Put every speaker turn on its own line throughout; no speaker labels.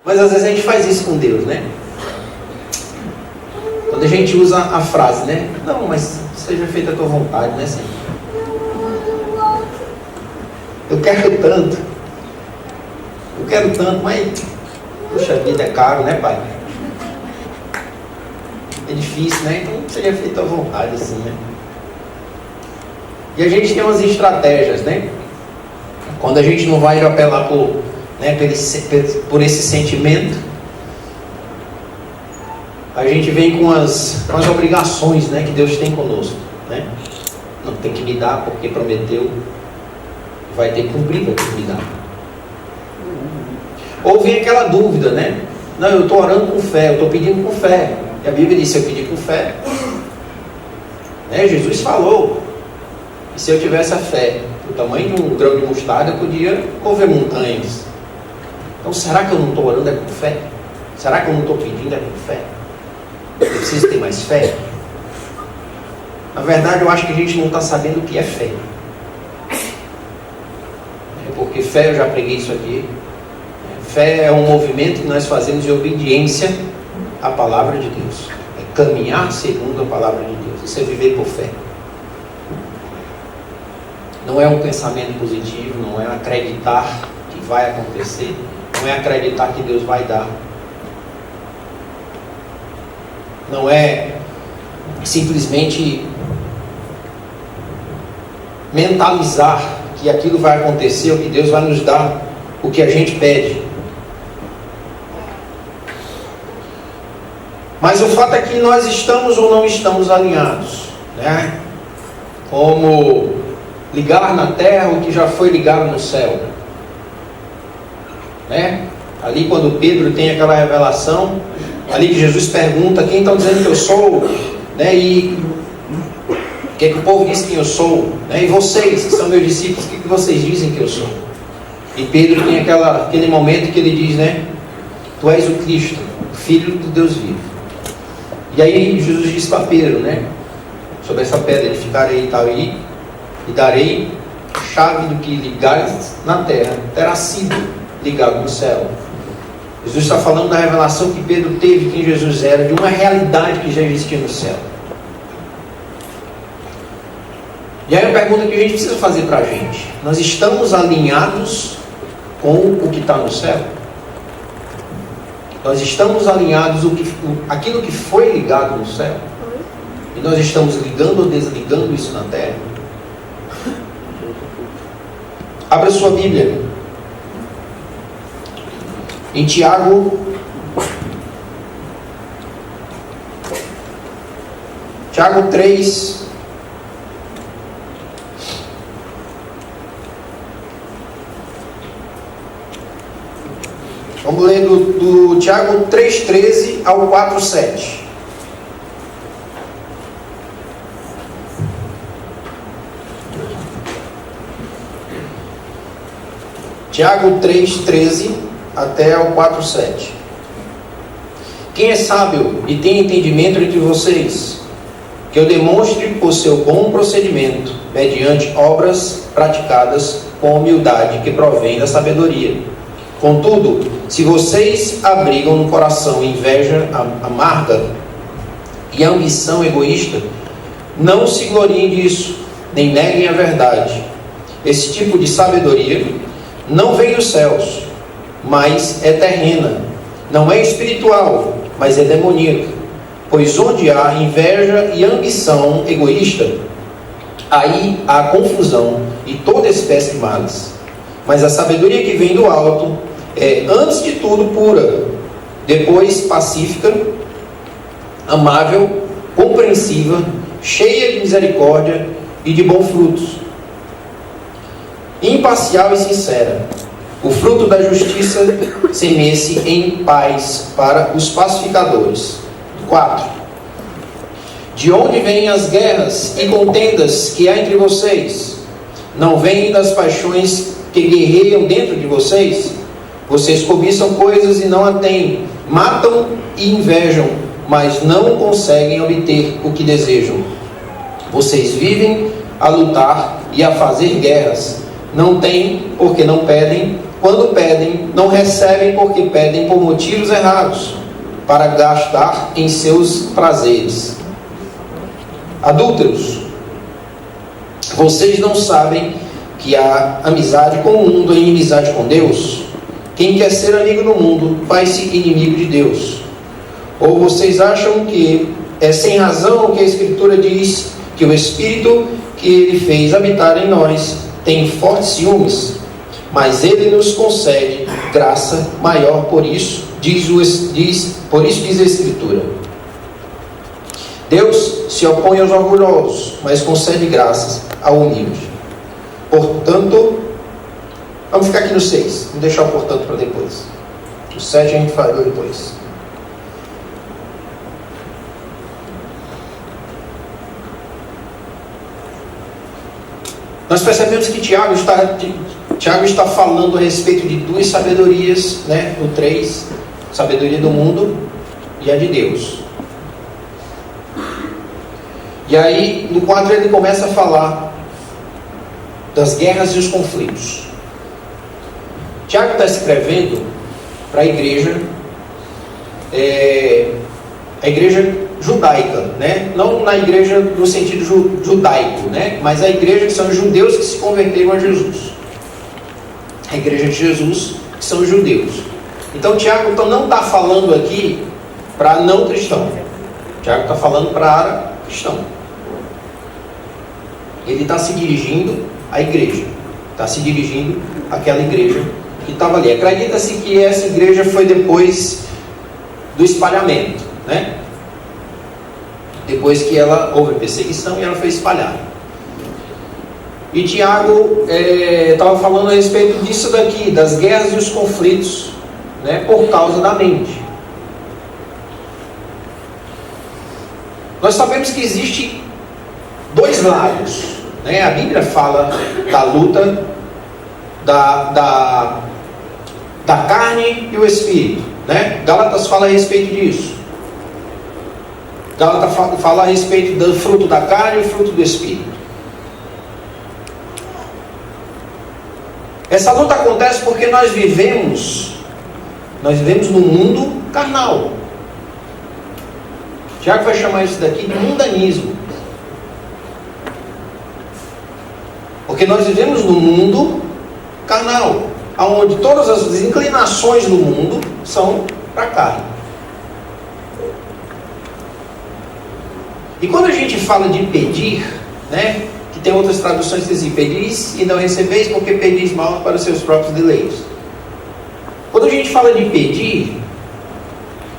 Mas às vezes a gente faz isso com Deus, né? Quando a gente usa a frase, né? Não, mas seja feita a tua vontade, né, Senhor? Eu quero tanto, mas puxa vida, é caro, né, Pai? É difícil, né? Então seja feita a tua vontade, assim, né? E a gente tem umas estratégias, né? Quando a gente não vai apelar por esse sentimento, a gente vem com as obrigações, né, que Deus tem conosco, né? Não tem que me dar porque prometeu, vai ter que cumprir, vai ter que me dar. Ou vem aquela dúvida, né? Não, eu estou orando com fé, eu estou pedindo com fé. E a Bíblia diz, se eu pedir com fé, né? Jesus falou, e se eu tivesse a fé do tamanho de um grão de mostarda, eu podia mover montanhas. Então será que eu não estou orando com fé? Será que eu não estou pedindo com fé? Eu preciso ter mais fé? Na verdade, eu acho que a gente não está sabendo o que é fé. Porque fé, eu já preguei isso aqui. Fé é um movimento que nós fazemos de obediência à palavra de Deus. É caminhar segundo a palavra de Deus. Isso é viver por fé. Não é um pensamento positivo, não é acreditar que vai acontecer, não é acreditar que Deus vai dar. Não é simplesmente mentalizar que aquilo vai acontecer, ou que Deus vai nos dar o que a gente pede. Mas o fato é que nós estamos ou não estamos alinhados, né? Como ligar na terra o que já foi ligado no céu, né? Ali quando Pedro tem aquela revelação, ali que Jesus pergunta, quem estão dizendo que eu sou, né? E o que é que o povo diz que eu sou, né? E vocês, que são meus discípulos, o que vocês dizem que eu sou? E Pedro tem aquele momento que ele diz, né? Tu és o Cristo, o Filho do Deus vivo. E aí Jesus diz para Pedro, né? Sobre essa pedra edificarei e tal, e darei a chave do que ligares na terra, terá sido ligado no céu. Jesus está falando da revelação que Pedro teve, quem Jesus era, de uma realidade que já existia no céu. E aí a pergunta que a gente precisa fazer para a gente: nós estamos alinhados com o que está no céu? Nós estamos alinhados aquilo que foi ligado no céu? E nós estamos ligando ou desligando isso na terra? Abra sua Bíblia em Tiago 3. Vamos ler do Tiago 3,13 ao 4,7. Tiago 3,13 até o 4,7. Quem é sábio e tem entendimento entre vocês, que eu demonstre o seu bom procedimento, mediante obras praticadas com humildade, que provém da sabedoria. Contudo, se vocês abrigam no coração inveja amarga e ambição egoísta, não se gloriem disso, nem neguem a verdade. Esse tipo de sabedoria não vem dos céus, mas é terrena. Não é espiritual, mas é demoníaca. Pois onde há inveja e ambição egoísta, aí há confusão e toda espécie de males. Mas a sabedoria que vem do alto é, antes de tudo, pura, depois pacífica, amável, compreensiva, cheia de misericórdia e de bons frutos, imparcial e sincera. O fruto da justiça semeie-se em paz para os pacificadores. 4. De onde vêm as guerras e contendas que há entre vocês? Não vêm das paixões que guerreiam dentro de vocês? Vocês cobiçam coisas e não a têm, matam e invejam, mas não conseguem obter o que desejam. Vocês vivem a lutar e a fazer guerras. Não têm porque não pedem, quando pedem, não recebem porque pedem por motivos errados, para gastar em seus prazeres. Adúlteros, vocês não sabem que a amizade com o mundo é inimizade com Deus? Quem quer ser amigo do mundo faz-se inimigo de Deus. Ou vocês acham que é sem razão o que a Escritura diz, que o Espírito que Ele fez habitar em nós tem fortes ciúmes? Mas Ele nos concede graça maior, por isso diz a Escritura: Deus se opõe aos orgulhosos, mas concede graças ao humilde. Portanto, vamos ficar aqui no 6, vamos deixar o portanto para depois. O 7 a gente falou depois. Nós percebemos que Tiago está falando a respeito de duas sabedorias, né? No 3, sabedoria do mundo e a de Deus. E aí, no 4, ele começa a falar das guerras e os conflitos. Tiago está escrevendo para a igreja judaica, né? Não na igreja no sentido judaico, né? Mas a igreja que são os judeus que se converteram a Jesus. A igreja de Jesus, que são os judeus. Então Tiago não está falando aqui para não cristão. Tiago está falando para cristão. Ele está se dirigindo à igreja. Está se dirigindo àquela igreja que estava ali. Acredita-se que essa igreja foi depois do espalhamento, né? Depois que houve perseguição e ela foi espalhada. E Tiago estava falando a respeito disso daqui, das guerras e os conflitos, né, por causa da mente. Nós sabemos que existe dois lados, né? A Bíblia fala da luta da carne e o espírito, né? Gálatas fala a respeito disso. Gálatas fala a respeito do fruto da carne e o fruto do espírito. Essa luta acontece porque nós vivemos num mundo carnal. Tiago vai chamar isso daqui de mundanismo. Porque nós vivemos num mundo carnal, onde todas as inclinações do mundo são para a carne. E quando a gente fala de pedir, né, que tem outras traduções que dizem: pedis e não recebeis, porque pedis mal para os seus próprios deleites. Quando a gente fala de pedir,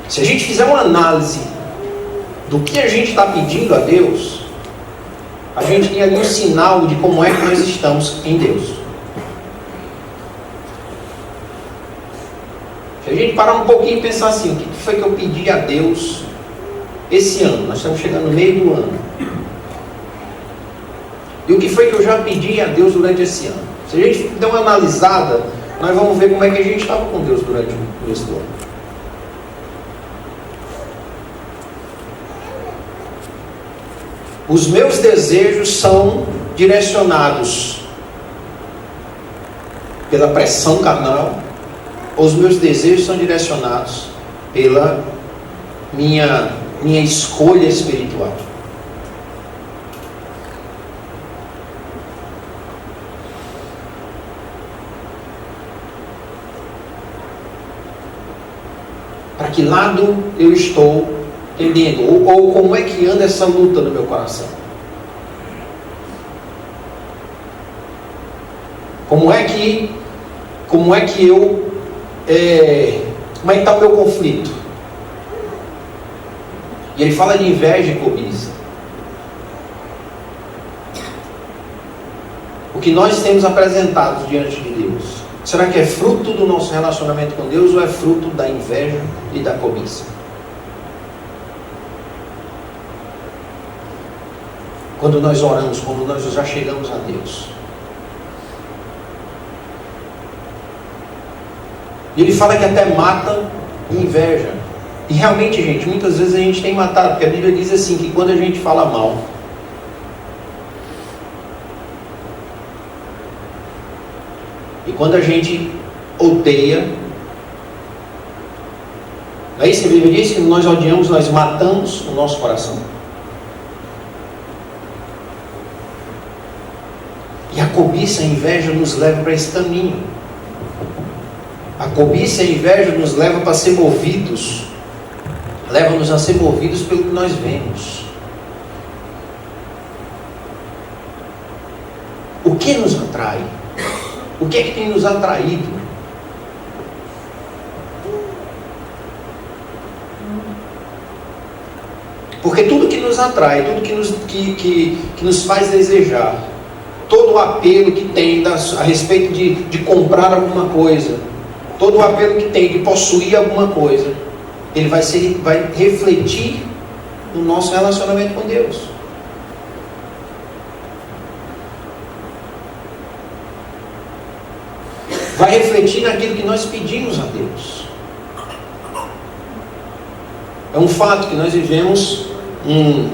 se a gente fizer uma análise do que a gente está pedindo a Deus, a gente tem ali um sinal de como é que nós estamos em Deus. Se a gente parar um pouquinho e pensar assim: o que foi que eu pedi a Deus esse ano? Nós estamos chegando no meio do ano. E o que foi que eu já pedi a Deus durante esse ano? Se a gente der uma analisada, nós vamos ver como é que a gente estava com Deus durante o começo do ano. Os meus desejos são direcionados pela pressão carnal, ou os meus desejos são direcionados pela minha escolha espiritual? Para que lado eu estou tendendo? Ou como é que anda essa luta no meu coração? Como é que está o meu conflito? E ele fala de inveja e cobiça. O que nós temos apresentado diante de Deus, será que é fruto do nosso relacionamento com Deus ou é fruto da inveja e da cobiça? Quando nós oramos, quando nós já chegamos a Deus, ele fala que até mata inveja. E realmente, gente, muitas vezes a gente tem matado, porque a Bíblia diz assim, que quando a gente fala mal, e quando a gente odeia. Não é isso que a Bíblia diz? Que nós odiamos, nós matamos o nosso coração. E a cobiça, a inveja nos leva para esse caminho. A cobiça e a inveja nos leva para ser movidos. Leva-nos a ser movidos pelo que nós vemos. O que nos atrai? O que é que tem nos atraído? Porque tudo que nos atrai, tudo que nos faz desejar, todo o apelo que tem a respeito de comprar alguma coisa, todo o apelo que tem de possuir alguma coisa, ele vai refletir no nosso relacionamento com Deus. Vai refletir naquilo que nós pedimos a Deus. É um fato que nós vivemos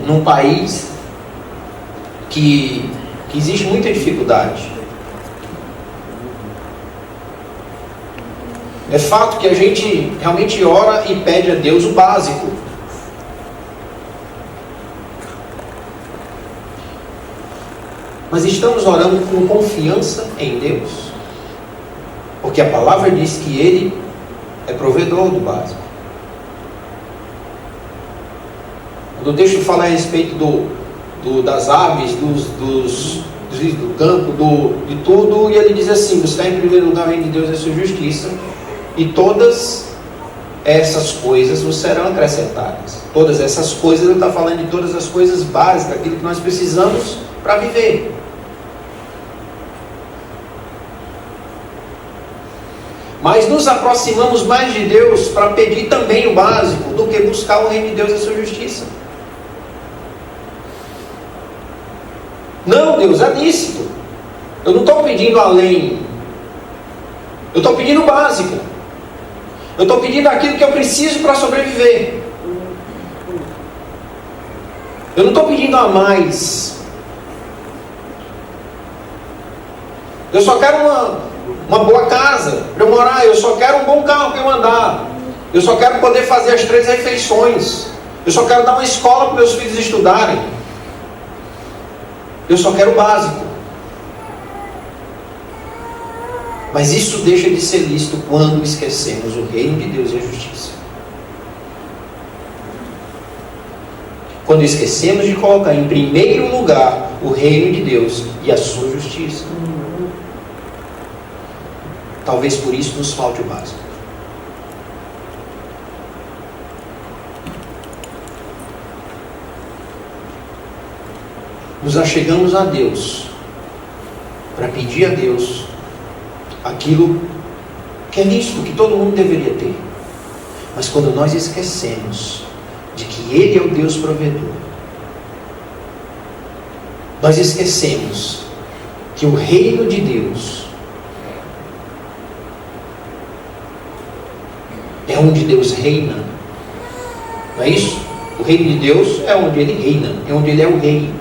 num país que existe muita dificuldade. É fato que a gente realmente ora e pede a Deus o básico. Mas estamos orando com confiança em Deus? Porque a palavra diz que Ele é provedor do básico. Quando o texto fala a respeito das aves, do campo, de tudo, e ele diz assim: buscar em primeiro lugar o reino de Deus e a sua justiça, e todas essas coisas vos serão acrescentadas. Todas essas coisas, ele está falando de todas as coisas básicas, aquilo que nós precisamos para viver. Mas nos aproximamos mais de Deus para pedir também o básico, do que buscar o reino de Deus e a sua justiça. Não, Deus, é lícito. Eu não estou pedindo além. Eu estou pedindo o básico. Eu estou pedindo aquilo que eu preciso para sobreviver. Eu não estou pedindo a mais. Eu só quero uma boa casa para eu morar. Eu só quero um bom carro para eu andar. Eu só quero poder fazer as 3 refeições. Eu só quero dar uma escola para meus filhos estudarem. Eu só quero o básico. Mas isso deixa de ser lícito quando esquecemos o reino de Deus e a justiça. Quando esquecemos de colocar em primeiro lugar o reino de Deus e a sua justiça. Talvez por isso nos falte o básico. Nos achegamos a Deus para pedir a Deus aquilo que é lícito, que todo mundo deveria ter. Mas quando nós esquecemos de que Ele é o Deus provedor, nós esquecemos que o reino de Deus é onde Deus reina. Não é isso? O reino de Deus é onde Ele reina, é onde Ele é o rei.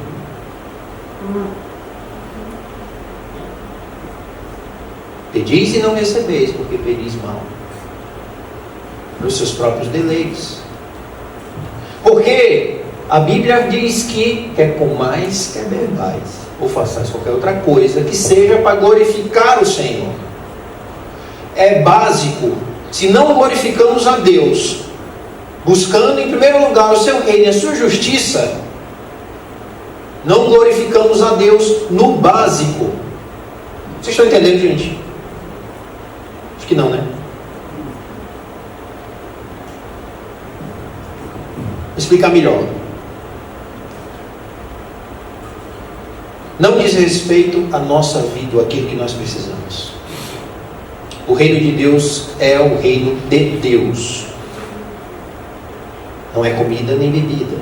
Pedis e não recebeis, porque pedis mal, nos seus próprios deleites. Porque a Bíblia diz que quer comais, quer bebais, ou façais qualquer outra coisa que seja para glorificar o Senhor. É básico. Se não glorificamos a Deus, buscando em primeiro lugar o seu reino e a sua justiça, não glorificamos a Deus no básico. Vocês estão entendendo, gente? Acho que não, né? Vou explicar melhor. Não diz respeito à nossa vida, aquilo que nós precisamos. O reino de Deus é o reino de Deus. Não é comida nem bebida.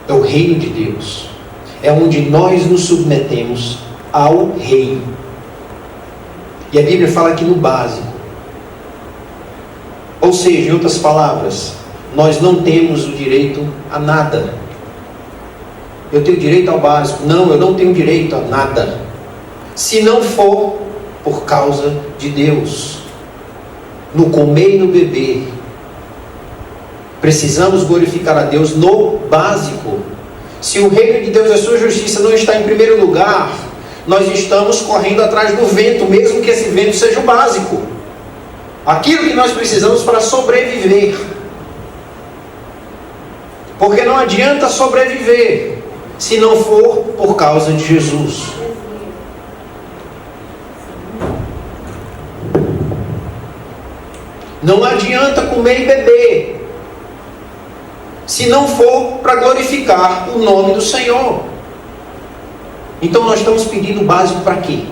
É o reino de Deus. É onde nós nos submetemos ao rei. E a Bíblia fala aqui no básico. Ou seja, em outras palavras, nós não temos o direito a nada. Eu tenho direito ao básico. Não, eu não tenho direito a nada. se não for por causa de Deus. No comer e no beber, precisamos glorificar a Deus no básico. Se o reino de Deus e a sua justiça não está em primeiro lugar, nós estamos correndo atrás do vento, mesmo que esse vento seja o básico. Aquilo que nós precisamos para sobreviver. Porque não adianta sobreviver se não for por causa de Jesus. Não adianta comer e beber se não for para glorificar o nome do Senhor. Então nós estamos pedindo o básico para quê?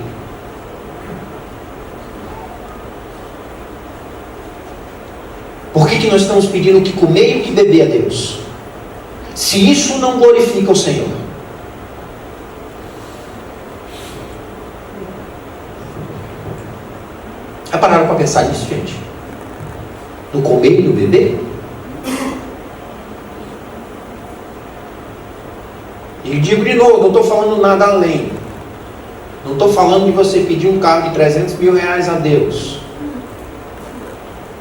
Por que nós estamos pedindo o que comer e o que beber a Deus? Se isso não glorifica o Senhor. Já pararam para pensar nisso, gente? No comer e no beber? E digo de novo, não estou falando nada além. Não estou falando de você pedir um carro de 300 mil reais a Deus.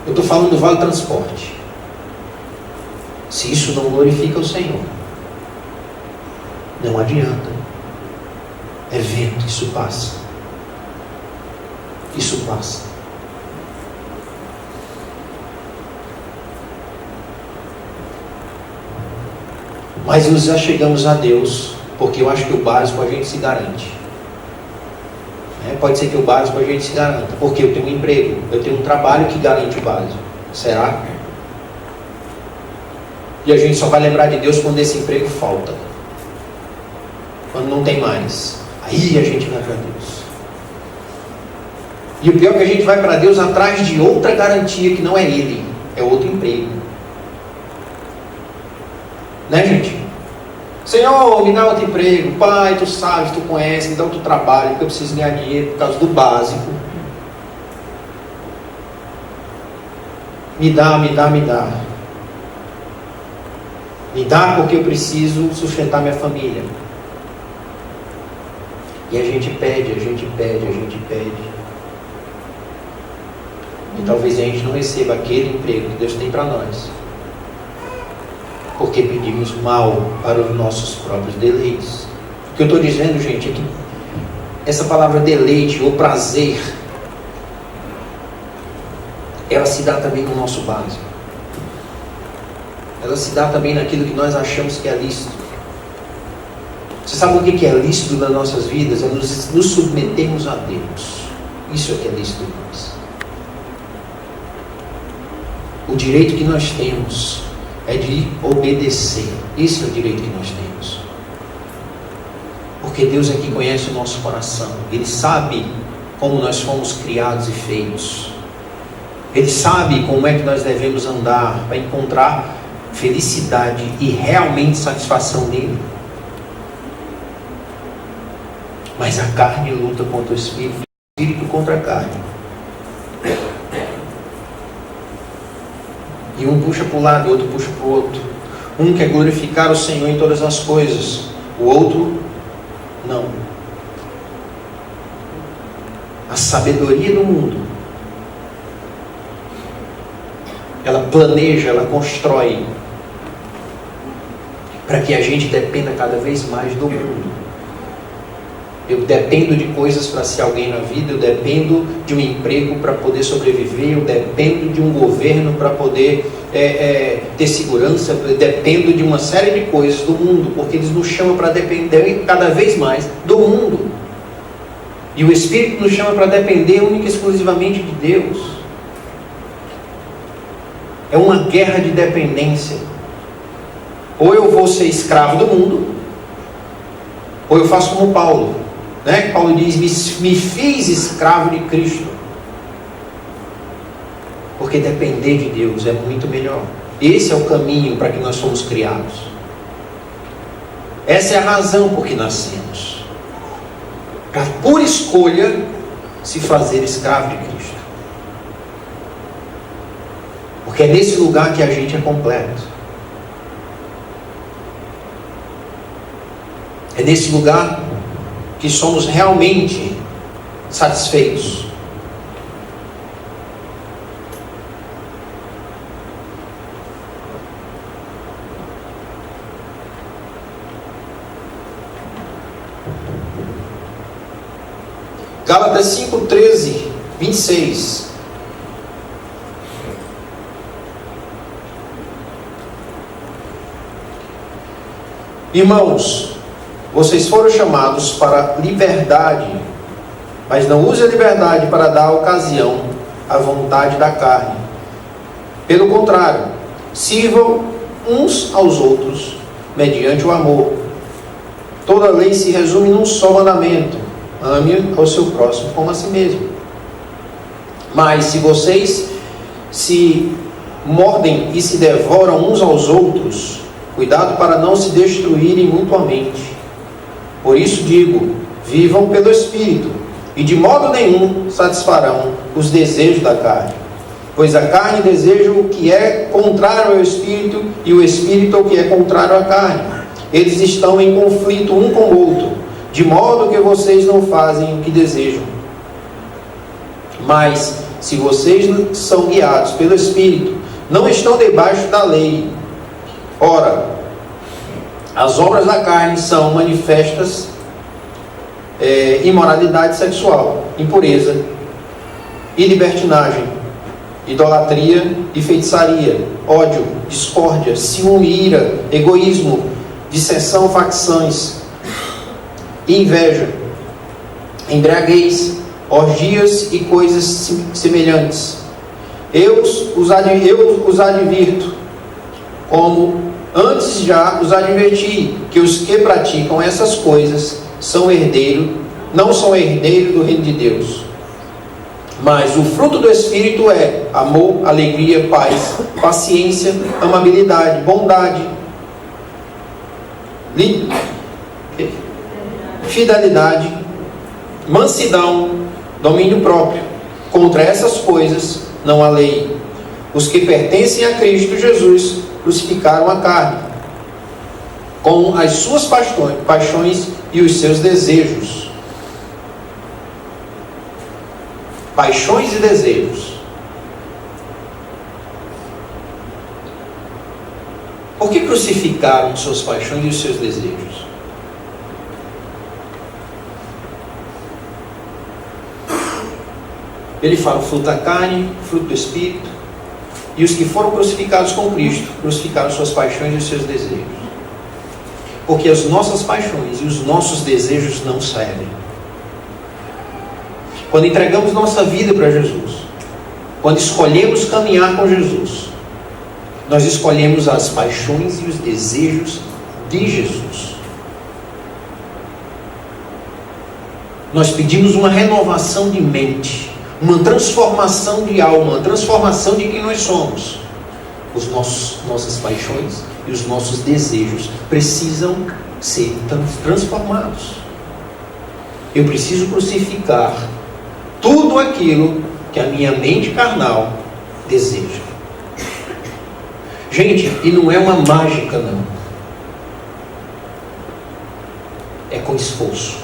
Eu estou falando do vale transporte. Se isso não glorifica o Senhor, não adianta. É vento, isso passa. Isso passa. Mas nós já chegamos a Deus, porque eu acho que o básico a gente se garante. Pode ser que o básico a gente se garanta, porque eu tenho um emprego, eu tenho um trabalho que garante o básico. Será? E a gente só vai lembrar de Deus quando esse emprego falta. Quando não tem mais. Aí a gente vai para Deus. E o pior é que a gente vai para Deus atrás de outra garantia que não é Ele, é outro emprego. Né, gente? Senhor, me dá outro emprego. Pai, tu sabes, tu conhece, me dá outro trabalho, porque eu preciso ganhar dinheiro por causa do básico. Me dá. Me dá porque eu preciso sustentar minha família. E a gente pede. E talvez a gente não receba aquele emprego que Deus tem para nós. Porque pedimos mal para os nossos próprios deleites. O que eu estou dizendo, gente, é que essa palavra deleite ou prazer, ela se dá também no nosso básico. Ela se dá também naquilo que nós achamos que é lícito. Você sabe o que é lícito nas nossas vidas? É nos submetermos a Deus. Isso é que é lícito em nós. O direito que nós temos é de obedecer. Esse é o direito que nós temos. Porque Deus é que conhece o nosso coração. Ele sabe como nós fomos criados e feitos. Ele sabe como é que nós devemos andar para encontrar felicidade e realmente satisfação nele. Mas a carne luta contra o espírito contra a carne. E um puxa para um lado e o outro puxa para o outro. Um quer glorificar o Senhor em todas as coisas, o outro não. A sabedoria do mundo, ela planeja, ela constrói para que a gente dependa cada vez mais do mundo. Eu dependo de coisas para ser alguém na vida, eu dependo de um emprego para poder sobreviver, eu dependo de um governo para poder ter segurança, eu dependo de uma série de coisas do mundo, porque eles nos chamam para depender cada vez mais do mundo. E o Espírito nos chama para depender única e exclusivamente de Deus. É uma guerra de dependência. Ou eu vou ser escravo do mundo, ou eu faço como Paulo. Paulo diz, me fiz escravo de Cristo. Porque depender de Deus é muito melhor. Esse é o caminho para que nós fomos criados. Essa é a razão por que nascemos. Para, por escolha, se fazer escravo de Cristo. Porque é nesse lugar que a gente é completo. É nesse lugar que somos realmente satisfeitos. Gálatas 5, 13, 26. Irmãos, vocês foram chamados para liberdade, mas não use a liberdade para dar ocasião à vontade da carne. Pelo contrário, sirvam uns aos outros mediante o amor. Toda lei se resume num só mandamento: ame ao seu próximo como a si mesmo. Mas se vocês se mordem e se devoram uns aos outros, cuidado para não se destruírem mutuamente. Por isso digo, vivam pelo Espírito, e de modo nenhum satisfarão os desejos da carne. Pois a carne deseja o que é contrário ao Espírito, e o Espírito o que é contrário à carne. Eles estão em conflito um com o outro, de modo que vocês não fazem o que desejam. Mas, se vocês são guiados pelo Espírito, não estão debaixo da lei. Ora, as obras da carne são manifestas: imoralidade sexual, impureza e libertinagem, idolatria e feitiçaria, ódio, discórdia, ciúme, ira, egoísmo, dissensão, facções, inveja, embriaguez, orgias e coisas semelhantes. Eu os advirto, como antes já os adverti, que os que praticam essas coisas não são herdeiros do reino de Deus. Mas o fruto do Espírito é amor, alegria, paz, paciência, amabilidade, bondade, fidelidade, mansidão, domínio próprio. Contra essas coisas não há lei. Os que pertencem a Cristo Jesus crucificaram a carne, com as suas paixões e os seus desejos. Paixões e desejos. Por que crucificaram suas paixões e os seus desejos? Ele fala: fruto da carne, fruto do Espírito. E os que foram crucificados com Cristo crucificaram suas paixões e os seus desejos. Porque as nossas paixões e os nossos desejos não servem. Quando entregamos nossa vida para Jesus, quando escolhemos caminhar com Jesus, nós escolhemos as paixões e os desejos de Jesus. Nós pedimos uma renovação de mente, uma transformação de alma, uma transformação de quem nós somos. Nossas paixões e os nossos desejos precisam ser transformados. Eu preciso crucificar tudo aquilo que a minha mente carnal deseja. Gente, e não é uma mágica, não. É com esforço.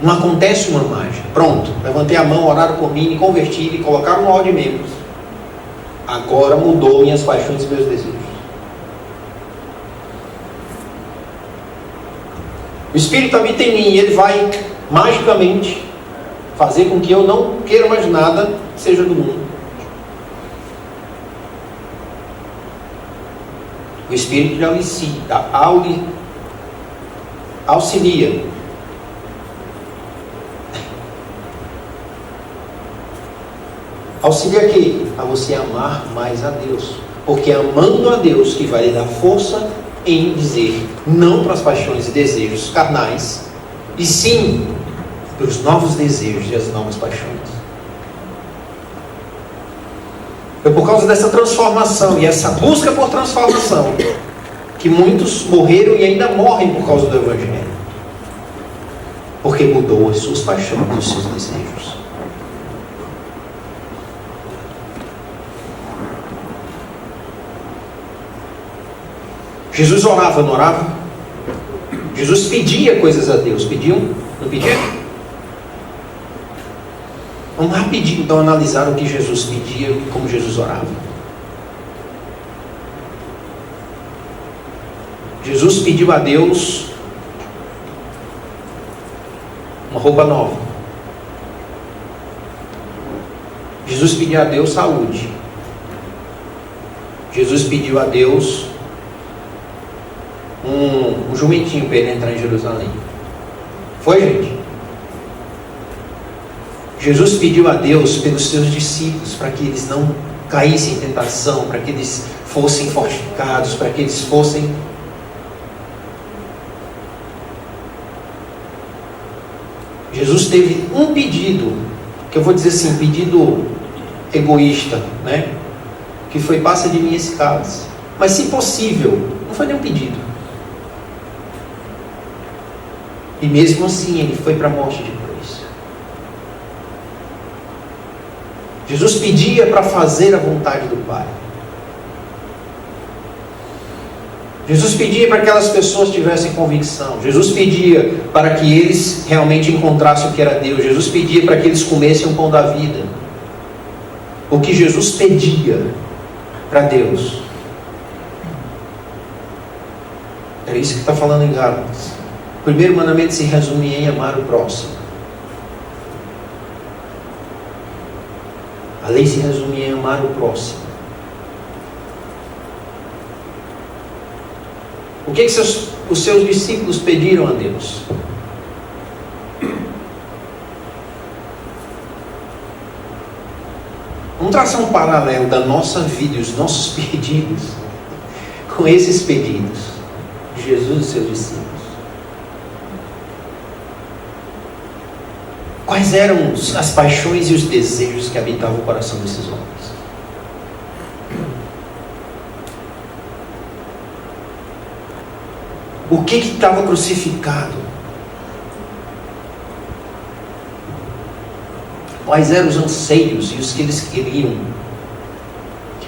Não acontece uma mágica. Pronto, levantei a mão, oraram por mim, me converti e colocaram no hall de membros. Agora mudou minhas paixões e meus desejos. O Espírito habita em mim e ele vai magicamente fazer com que eu não queira mais nada que seja do mundo. O Espírito já auxilia. Auxilia aqui a você amar mais a Deus, porque é amando a Deus que vai lhe dar força em dizer não para as paixões e desejos carnais, e sim para os novos desejos e as novas paixões. É por causa dessa transformação e essa busca por transformação que muitos morreram e ainda morrem por causa do Evangelho, porque mudou as suas paixões e os seus desejos. Jesus orava, não orava? Jesus pedia coisas a Deus. Pediam Não pedia? Vamos rapidinho então analisar o que Jesus pedia e como Jesus orava. Jesus pediu a Deus uma roupa nova. Jesus pediu a Deus saúde. Jesus pediu a Deus um jumentinho para ele entrar em Jerusalém. Foi, gente? Jesus pediu a Deus pelos seus discípulos, para que eles não caíssem em tentação, para que eles fossem fortificados, para que eles fossem... Jesus teve um pedido, que eu vou dizer assim, pedido egoísta, né? Que foi: passa de mim esse cálice. Mas se possível, não foi nenhum pedido. E mesmo assim ele foi para a morte de cruz. Jesus pedia para fazer a vontade do Pai. Jesus pedia para que aquelas pessoas tivessem convicção. Jesus pedia para que eles realmente encontrassem o que era Deus. Jesus pedia para que eles comessem o pão da vida. O que Jesus pedia para Deus era isso que está falando em Gálatas. O primeiro mandamento se resume em amar o próximo. A lei se resume em amar o próximo. O que os seus discípulos pediram a Deus? Vamos traçar um paralelo da nossa vida e os nossos pedidos com esses pedidos de Jesus e seus discípulos. Quais eram as paixões e os desejos que habitavam o coração desses homens? O que estava crucificado? Quais eram os anseios e os que eles queriam?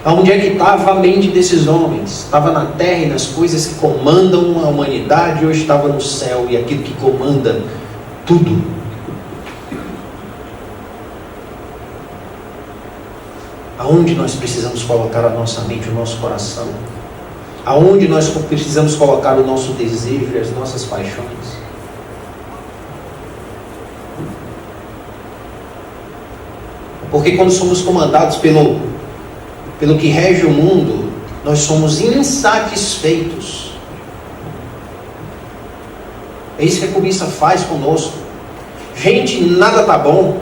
Aonde é que estava a mente desses homens? Estava na terra e nas coisas que comandam a humanidade, ou estava no céu e aquilo que comanda tudo? Aonde nós precisamos colocar a nossa mente, o nosso coração? Aonde nós precisamos colocar o nosso desejo e as nossas paixões? Porque quando somos comandados pelo que rege o mundo, nós somos insatisfeitos. É isso que a cobiça faz conosco. Gente, nada está bom.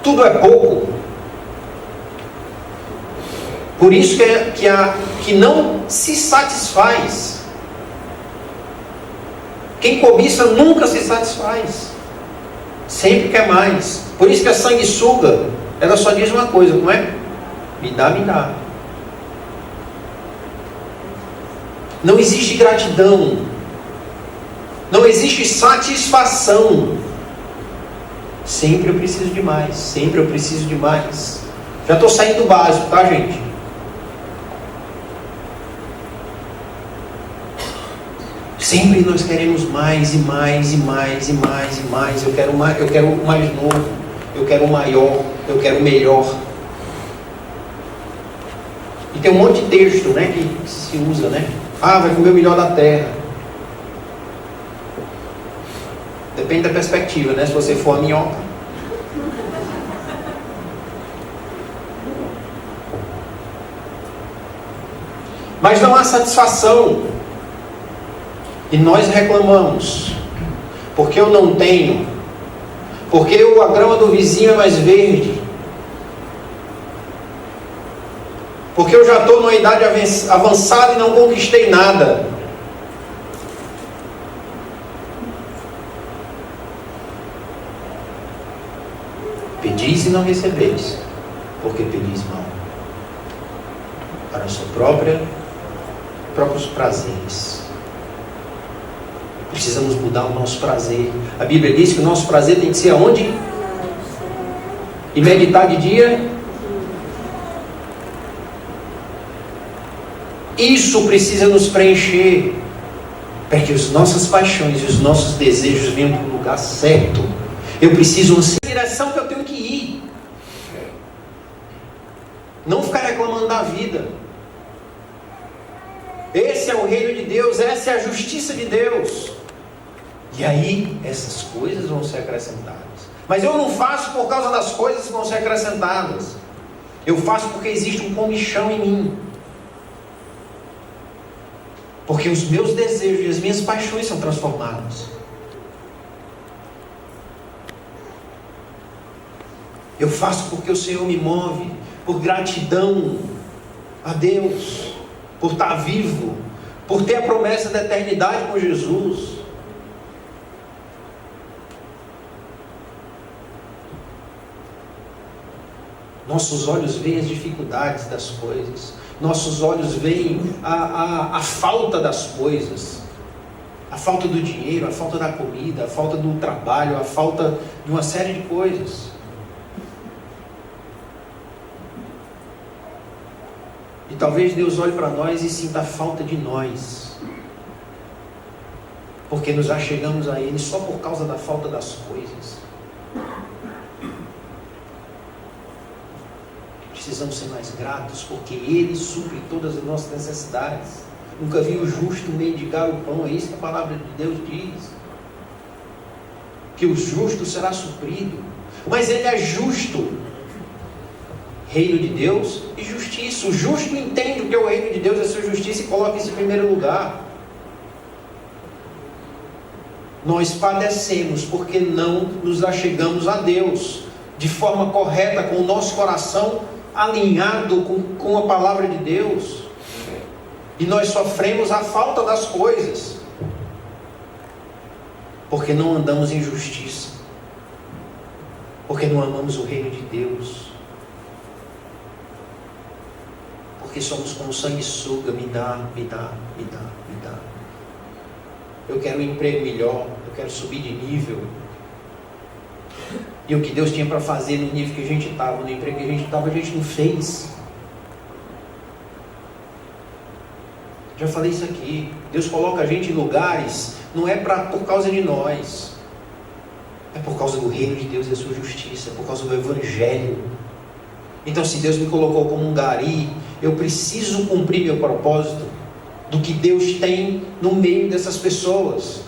Tudo é pouco. Por isso que não se satisfaz. Quem cobiça nunca se satisfaz. Sempre quer mais. Por isso que a sanguessuga, ela só diz uma coisa, não é? Me dá, me dá. Não existe gratidão. Não existe satisfação. Sempre eu preciso de mais. Sempre eu preciso de mais. Já estou saindo do básico, tá, gente? Sempre nós queremos mais e mais e mais e mais e mais. Eu quero o mais novo. Eu quero o maior. Eu quero o melhor. E tem um monte de texto, né, que se usa, né? Ah, vai comer o melhor da terra. Depende da perspectiva, né? Se você for a minhoca. Mas não há satisfação. E nós reclamamos. Porque eu não tenho. Porque a grama do vizinho é mais verde. Porque eu já estou numa idade avançada e não conquistei nada. Pedis e não recebeis, porque pedis mal, para os seus próprios prazeres. Precisamos mudar o nosso prazer. A Bíblia diz que o nosso prazer tem que ser aonde? E meditar de dia. Isso precisa nos preencher. para que as nossas paixões e os nossos desejos venham para o lugar certo. Eu preciso ser a direção que eu tenho que ir. Não ficar reclamando da vida. Esse é o reino de Deus, essa é a justiça de Deus. E aí, essas coisas vão ser acrescentadas. Mas eu não faço por causa das coisas que vão ser acrescentadas. Eu faço porque existe um comichão em mim. Porque os meus desejos e as minhas paixões são transformados. Eu faço porque o Senhor me move, por gratidão a Deus, por estar vivo, por ter a promessa da eternidade com Jesus. Nossos olhos veem as dificuldades das coisas. Nossos olhos veem a falta das coisas. A falta do dinheiro, a falta da comida, a falta do trabalho, a falta de uma série de coisas. E talvez Deus olhe para nós e sinta a falta de nós. Porque nos achegamos a Ele só por causa da falta das coisas. Precisamos ser mais gratos, porque Ele supre todas as nossas necessidades. Nunca vi o justo mendigar o pão. É isso que a palavra de Deus diz. Que o justo será suprido. Mas Ele é justo. Reino de Deus e justiça. O justo entende o que é o reino de Deus, a sua justiça, e coloca isso em primeiro lugar. Nós padecemos porque não nos achegamos a Deus de forma correta, com o nosso coração alinhado com a palavra de Deus. E nós sofremos a falta das coisas porque não andamos em justiça, porque não amamos o reino de Deus, porque somos como sanguessuga. Me dá, me dá, me dá, me dá. Eu quero um emprego melhor, eu quero subir de nível. E o que Deus tinha para fazer no nível que a gente estava, no emprego que a gente estava, a gente não fez. Já falei isso aqui. Deus coloca a gente em lugares, não é por causa de nós. É por causa do reino de Deus e a sua justiça, é por causa do Evangelho. Então, se Deus me colocou como um gari, eu preciso cumprir meu propósito do que Deus tem no meio dessas pessoas.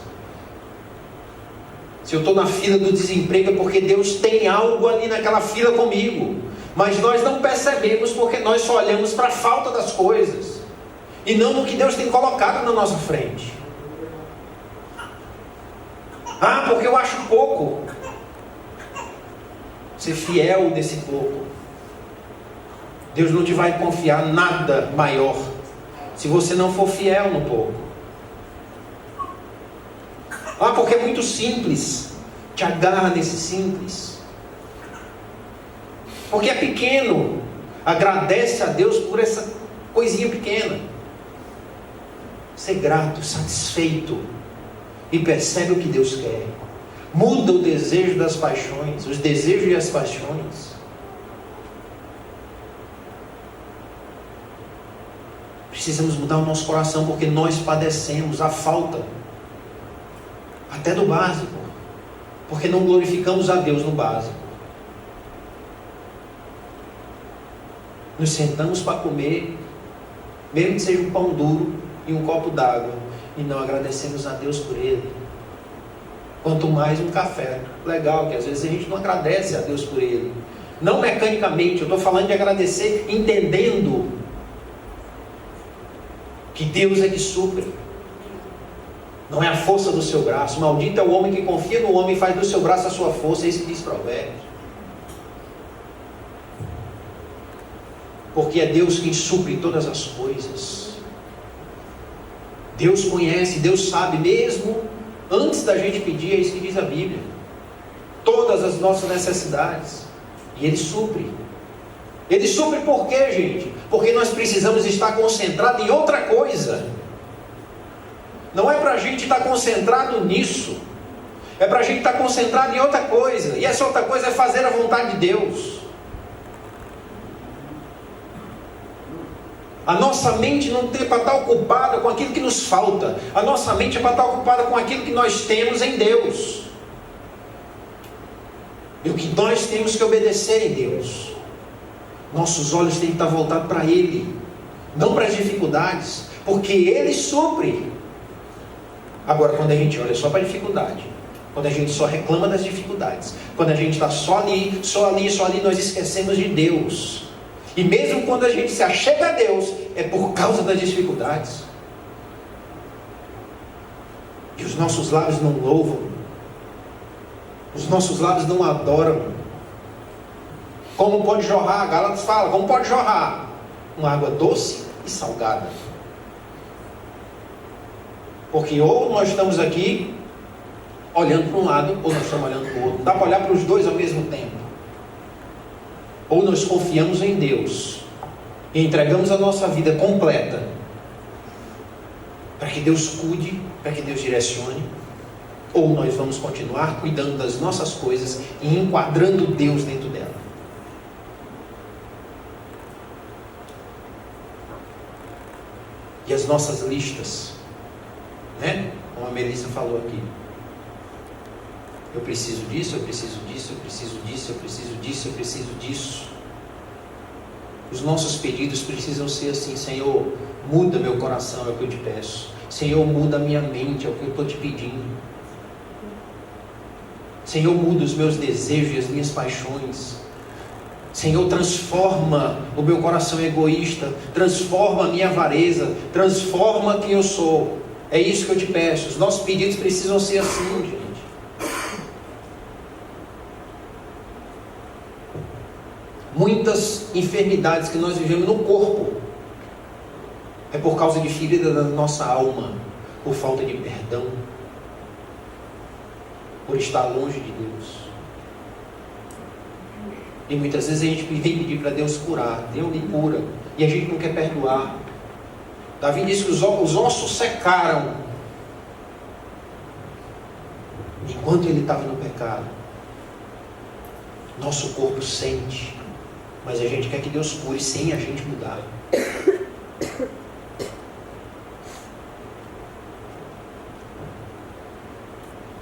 Se eu estou na fila do desemprego, é porque Deus tem algo ali naquela fila comigo. Mas nós não percebemos, porque nós só olhamos para a falta das coisas e não no que Deus tem colocado na nossa frente. Ah, porque eu acho pouco. Ser fiel nesse pouco. Deus não te vai confiar nada maior se você não for fiel no pouco. Ah, porque é muito simples. Te agarra nesse simples. Porque é pequeno. Agradece a Deus por essa coisinha pequena. Ser grato, satisfeito. E percebe o que Deus quer. Muda o desejo das paixões. Os desejos e as paixões. Precisamos mudar o nosso coração, porque nós padecemos a falta até do básico, porque não glorificamos a Deus no básico. Nos sentamos para comer, mesmo que seja um pão duro e um copo d'água, e não agradecemos a Deus por ele. Quanto mais um café. Legal, que às vezes a gente não agradece a Deus por ele. Não mecanicamente, eu estou falando de agradecer entendendo que Deus é que supre. Não é a força do seu braço. Maldito é o homem que confia no homem e faz do seu braço a sua força. É isso que diz Provérbios. Porque é Deus quem supre todas as coisas. Deus conhece, Deus sabe, mesmo antes da gente pedir, é isso que diz a Bíblia. Todas as nossas necessidades. E Ele supre. Ele supre por quê, gente? Porque nós precisamos estar concentrados em outra coisa. Não é para a gente estar concentrado nisso. É para a gente estar concentrado em outra coisa. E essa outra coisa é fazer a vontade de Deus. A nossa mente não tem para estar ocupada com aquilo que nos falta. A nossa mente é para estar ocupada com aquilo que nós temos em Deus. E o que nós temos que obedecer em Deus. Nossos olhos têm que estar voltados para Ele, não para as dificuldades, porque Ele supre. Agora, quando a gente olha só para a dificuldade, quando a gente só reclama das dificuldades, quando a gente está só ali, nós esquecemos de Deus. E mesmo quando a gente se achega a Deus, é por causa das dificuldades. E os nossos lábios não louvam, os nossos lábios não adoram. Como pode jorrar? Gálatas fala, como pode jorrar? Uma água doce e salgada. Porque ou nós estamos aqui olhando para um lado, ou nós estamos olhando para o outro. Não dá para olhar para os dois ao mesmo tempo. Ou nós confiamos em Deus e entregamos a nossa vida completa para que Deus cuide, para que Deus direcione, ou nós vamos continuar cuidando das nossas coisas e enquadrando Deus dentro dela. E as nossas listas, né? Como a Melissa falou aqui. Eu preciso disso, eu preciso disso, eu preciso disso, eu preciso disso, eu preciso disso. Os nossos pedidos precisam ser assim: Senhor, muda meu coração, é o que eu te peço. Senhor, muda a minha mente, é o que eu estou te pedindo. Senhor, muda os meus desejos e as minhas paixões. Senhor, transforma o meu coração egoísta, transforma a minha avareza, transforma quem eu sou. É isso que eu te peço. Os nossos pedidos precisam ser assim, gente. Muitas enfermidades que nós vivemos no corpo é por causa de ferida da nossa alma, por falta de perdão, por estar longe de Deus. E muitas vezes a gente vem pedir para Deus curar. Deus me cura, e a gente não quer perdoar. Davi disse que os ossos secaram enquanto ele estava no pecado. Nosso corpo sente, mas a gente quer que Deus cure sem a gente mudar.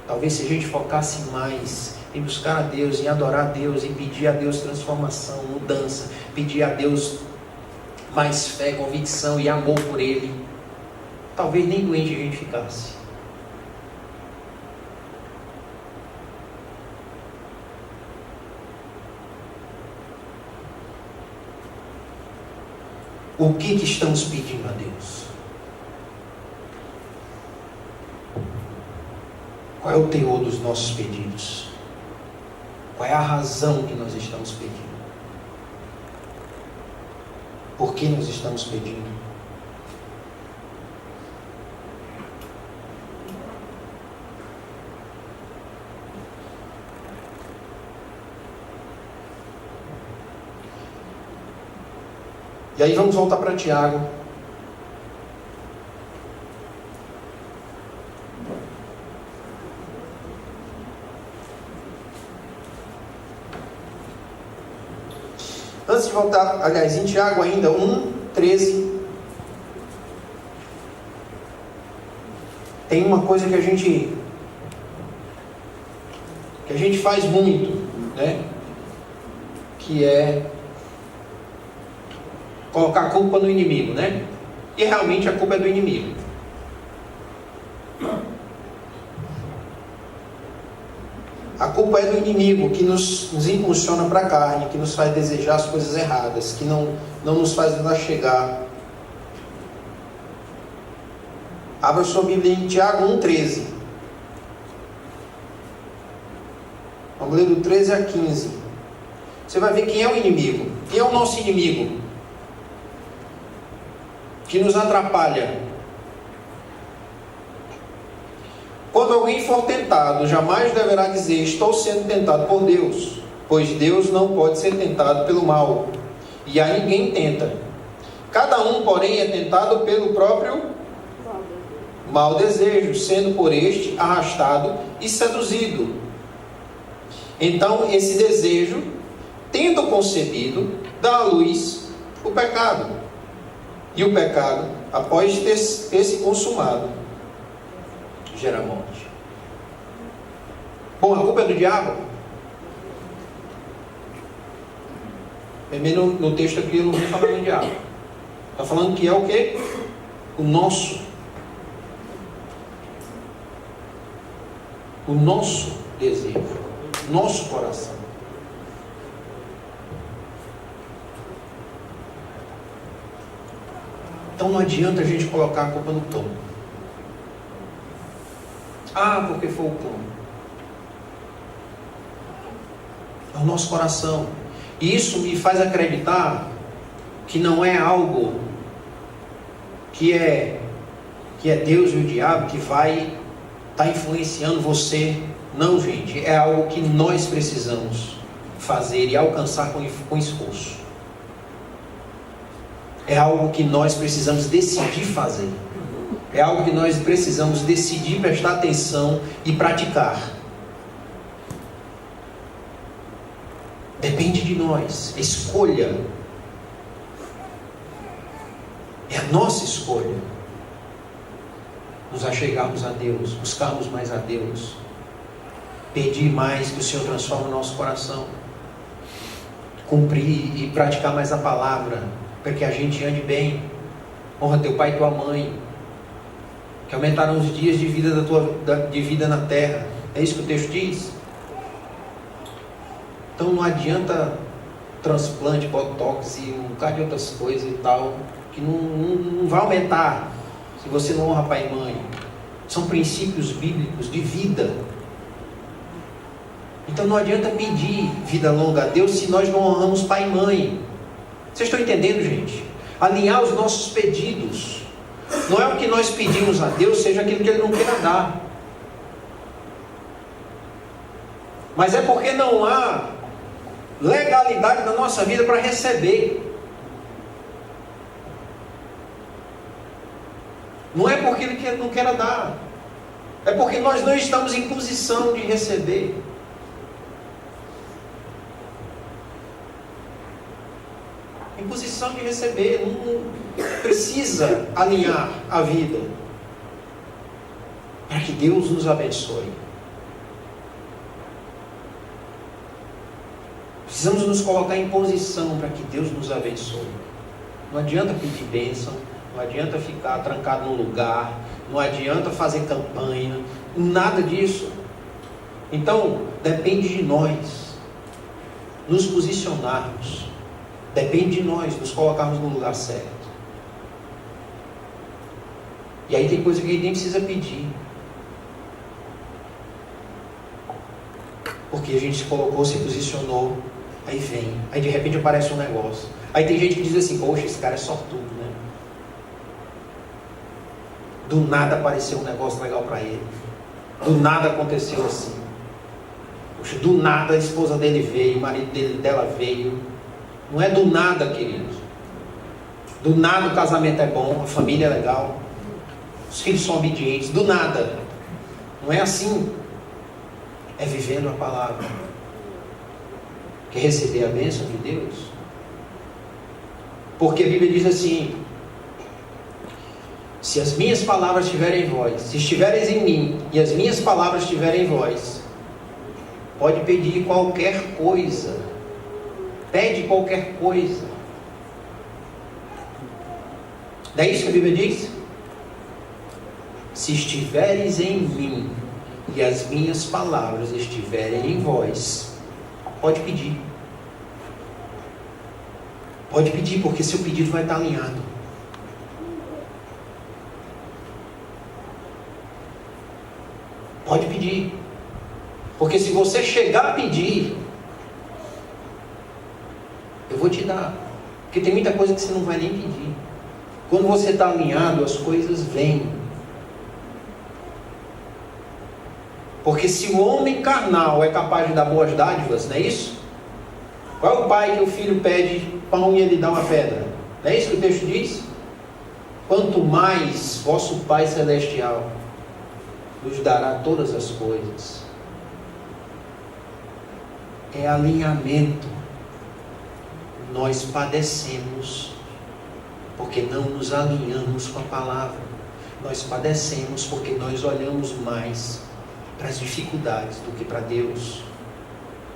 Talvez se a gente focasse mais em buscar a Deus, em adorar a Deus, em pedir a Deus transformação, mudança, pedir a Deus mais fé, convicção e amor por Ele, talvez nem doente a gente ficasse. O que estamos pedindo a Deus? Qual é o teor dos nossos pedidos? Qual é a razão que nós estamos pedindo? Por que nós estamos pedindo? E aí vamos voltar para Tiago. Antes de voltar, aliás, em Tiago ainda, 1:13, tem uma coisa que a gente faz muito, né? Que é colocar a culpa no inimigo, né? E realmente a culpa é do inimigo. A culpa é do inimigo que nos impulsiona para a carne, que nos faz desejar as coisas erradas, que não nos faz nos chegar. Abra sua Bíblia em Tiago 1:13. Vamos ler do 13 a 15. Você vai ver quem é o inimigo. Quem é o nosso inimigo? Que nos atrapalha. Quando alguém for tentado, jamais deverá dizer: estou sendo tentado por Deus, pois Deus não pode ser tentado pelo mal, e a ninguém tenta. Cada um, porém, é tentado pelo próprio mau desejo, sendo por este arrastado e seduzido. Então, esse desejo, tendo concebido, dá à luz o pecado. E o pecado, após ter se consumado, gera morte. Bom, a culpa é do diabo? Primeiro, no texto aqui eu não vou falar do diabo. Está falando que é o quê? O nosso desejo, nosso coração. Então não adianta a gente colocar a culpa no Tom. Ah, porque foi o Tom. É o nosso coração. E isso me faz acreditar que não é algo que é Deus e o diabo que vai estar influenciando você. Não, gente. É algo que nós precisamos fazer e alcançar com esforço. É algo que nós precisamos decidir fazer. É algo que nós precisamos decidir prestar atenção e praticar. Depende de nós. Escolha. É a nossa escolha. Nos achegarmos a Deus, buscarmos mais a Deus, pedir mais que o Senhor transforme o nosso coração, cumprir e praticar mais a palavra, para que a gente ande bem. Honra teu pai e tua mãe, que aumentaram os dias de vida de vida na terra. É isso que o texto diz. Então não adianta transplante, botox e um bocado de outras coisas e tal, que não vai aumentar se você não honra pai e mãe. São princípios bíblicos de vida. Então não adianta pedir vida longa a Deus se nós não honramos pai e mãe. Vocês estão entendendo, gente? Alinhar os nossos pedidos. Não é o que nós pedimos a Deus, seja aquilo que Ele não queira dar. Mas é porque não há legalidade na nossa vida para receber. Não é porque Ele não queira dar. É porque nós não estamos em posição de receber. Em posição de receber, não precisa alinhar a vida para que Deus nos abençoe. Precisamos nos colocar em posição para que Deus nos abençoe. Não adianta pedir bênção, não adianta ficar trancado num lugar, não adianta fazer campanha, nada disso. Então, depende de nós nos posicionarmos. Depende de nós nos colocarmos no lugar certo. E aí tem coisa que a gente nem precisa pedir. Porque a gente se colocou, se posicionou, aí vem. Aí de repente aparece um negócio. Aí tem gente que diz assim, poxa, esse cara é sortudo, né? Do nada apareceu um negócio legal para ele. Do nada aconteceu assim. Poxa, do nada a esposa dele veio, o marido dela veio. Não é do nada, queridos. Do nada o casamento é bom, a família é legal, os filhos são obedientes. Do nada. Não é assim. É vivendo a palavra. Quer receber a bênção de Deus? Porque a Bíblia diz assim: se as minhas palavras estiverem em vós, se estivereis em mim e as minhas palavras estiverem em vós, pode pedir qualquer coisa. Pede qualquer coisa. Não é isso que a Bíblia diz? Se estiveres em mim e as minhas palavras estiverem em vós, pode pedir. Pode pedir, porque seu pedido vai estar alinhado. Pode pedir. Porque se você chegar a pedir, eu vou te dar. Porque tem muita coisa que você não vai nem pedir. Quando você está alinhado, as coisas vêm. Porque se o homem carnal é capaz de dar boas dádivas, não é isso? Qual é o pai que o filho pede pão e ele dá uma pedra? Não é isso que o texto diz? Quanto mais vosso Pai Celestial nos dará todas as coisas. É alinhamento. Nós padecemos porque não nos alinhamos com a palavra. Nós padecemos porque nós olhamos mais para as dificuldades do que para Deus.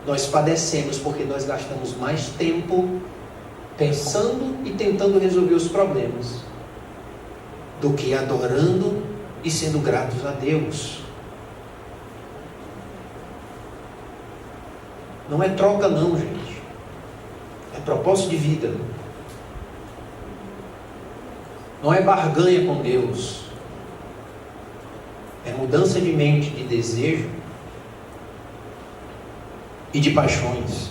Nós padecemos porque nós gastamos mais tempo pensando e tentando resolver os problemas do que adorando e sendo gratos a Deus. Não é troca não, gente. É propósito de vida. Não é barganha com Deus. É mudança de mente, de desejo e de paixões.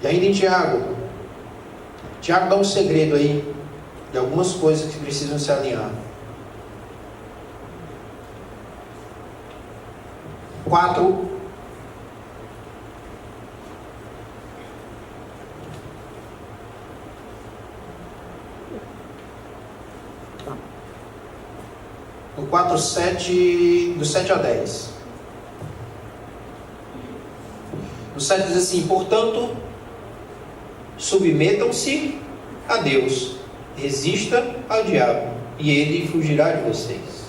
E ainda em Tiago dá um segredo aí de algumas coisas que precisam se alinhar. 4. No 4, 7, do 7 a 10. No 7 diz assim: portanto, submetam-se a Deus, resista ao diabo, e ele fugirá de vocês.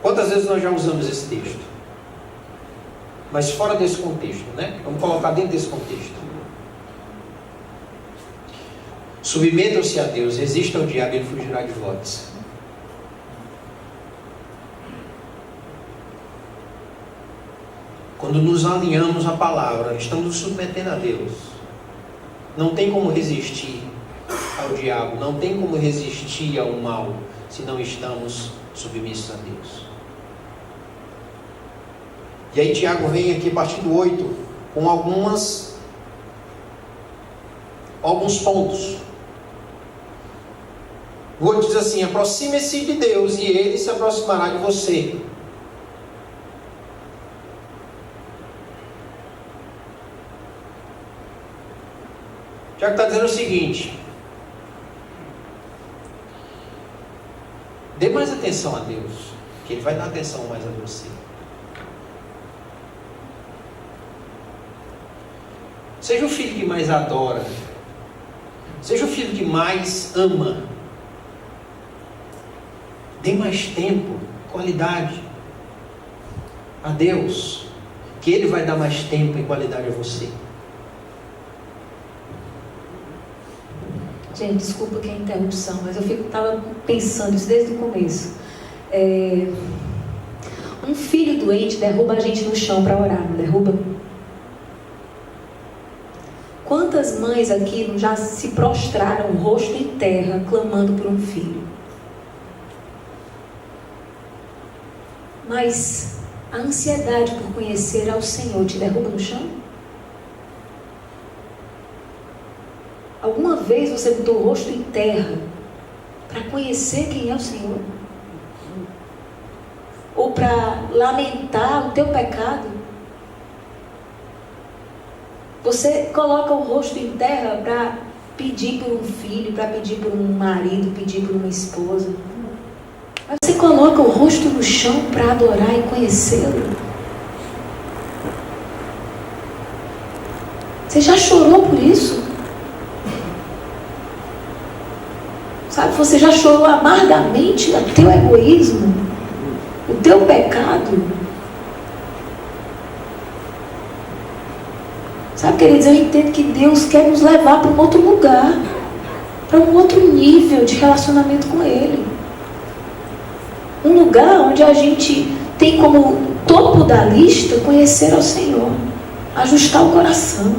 Quantas vezes nós já usamos esse texto? Mas fora desse contexto, né? Vamos colocar dentro desse contexto. Submetam-se a Deus, resista ao diabo, e ele fugirá de vós. Quando nos alinhamos à palavra, estamos nos submetendo a Deus. Não tem como resistir ao diabo, não tem como resistir ao mal, se não estamos submissos a Deus. E aí Tiago vem aqui a partir do 8, com alguns pontos. O 8 diz assim: aproxime-se de Deus e Ele se aproximará de você. Tiago está dizendo o seguinte: dê mais atenção a Deus, que Ele vai dar atenção mais a você. Seja o filho que mais adora, seja o filho que mais ama. Dê mais tempo, qualidade a Deus, que Ele vai dar mais tempo e qualidade a você.
Gente, desculpa que é interrupção, mas eu estava pensando isso desde o começo. Um filho doente derruba a gente no chão para orar, não derruba? Quantas mães aqui não já se prostraram, rosto em terra, clamando por um filho? Mas a ansiedade por conhecer ao Senhor te derruba no chão? Alguma vez você botou o rosto em terra para conhecer quem é o Senhor? Ou para lamentar o teu pecado? Você coloca o rosto em terra para pedir por um filho, para pedir por um marido, pedir por uma esposa. Mas você coloca o rosto no chão para adorar e conhecê-lo. Você já chorou por isso? Sabe, você já chorou amargamente o teu egoísmo, o teu pecado? Sabe, queridos, eu entendo que Deus quer nos levar para um outro lugar, para um outro nível de relacionamento com Ele. Um lugar onde a gente tem como topo da lista conhecer ao Senhor, ajustar o coração,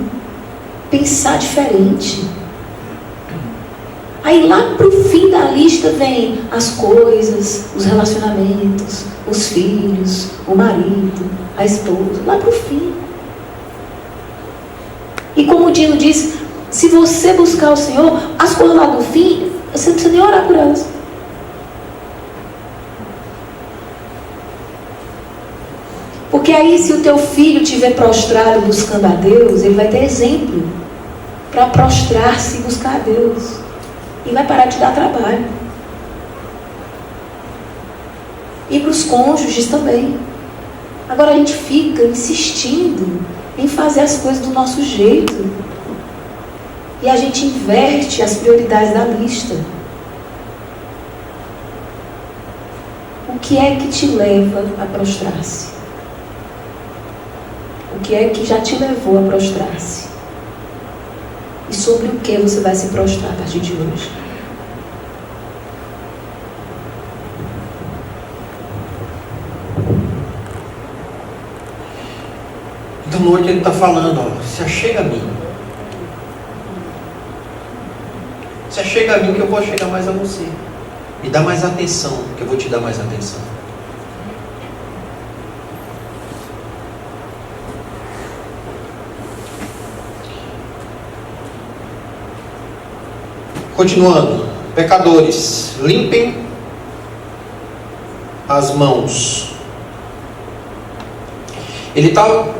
pensar diferente. Aí lá para o fim da lista vem as coisas, os relacionamentos, os filhos, o marido, a esposa, lá para o fim. E como o Dino disse, se você buscar o Senhor, as coisas lá do fim, você não precisa nem orar por elas. Porque aí, se o teu filho estiver prostrado buscando a Deus, ele vai ter exemplo para prostrar-se e buscar a Deus. E vai parar de dar trabalho. E para os cônjuges também. Agora a gente fica insistindo em fazer as coisas do nosso jeito. E a gente inverte as prioridades da lista. O que é que te leva a prostrar-se? O que é que já te levou a prostrar-se? E sobre o que você vai se prostrar a partir de hoje?
Então hoje ele está falando, ó, se achega a mim. Se achega a mim que eu vou chegar mais a você. Me dá mais atenção, que eu vou te dar mais atenção. Continuando. Pecadores, limpem as mãos.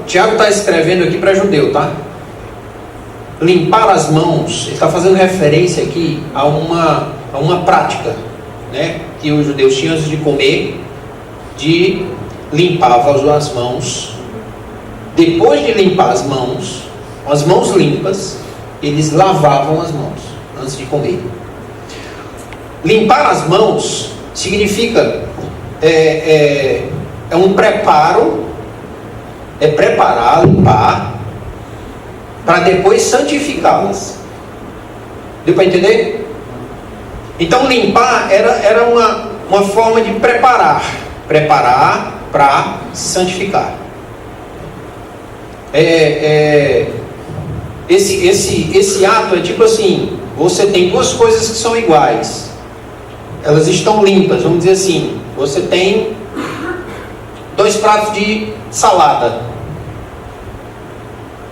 Tiago está escrevendo aqui para judeu, tá? Limpar as mãos, ele está fazendo referência aqui a uma prática, né, que os judeus tinham antes de comer, de limpar as mãos. Depois de limpar as mãos limpas, eles lavavam as mãos antes de comer. Limpar as mãos significa é um preparo, preparar, limpar, para depois santificá-las. Deu para entender? Então limpar era uma forma de preparar para se santificar. Esse ato é tipo assim: você tem duas coisas que são iguais, elas estão limpas, vamos dizer assim. Você tem 2 pratos de salada,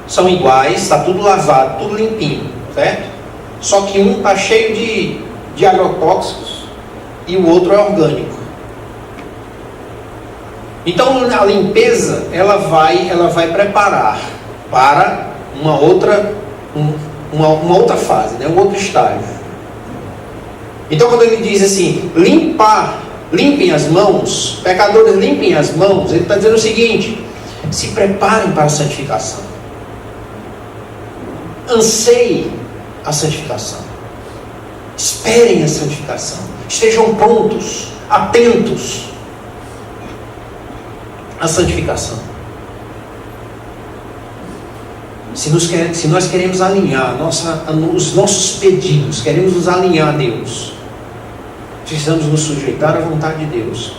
são iguais, está tudo lavado, tudo limpinho, certo? Só que um está cheio de agrotóxicos e o outro é orgânico. Então a limpeza ela vai preparar para uma outra fase, né? Um outro estágio. Então quando ele diz assim, limpem as mãos, pecadores limpem as mãos, ele está dizendo o seguinte: se preparem para a santificação, anseiem a santificação, esperem a santificação, estejam prontos, atentos à santificação. Se nós queremos alinhar os nossos pedidos, queremos nos alinhar a Deus, precisamos nos sujeitar à vontade de Deus,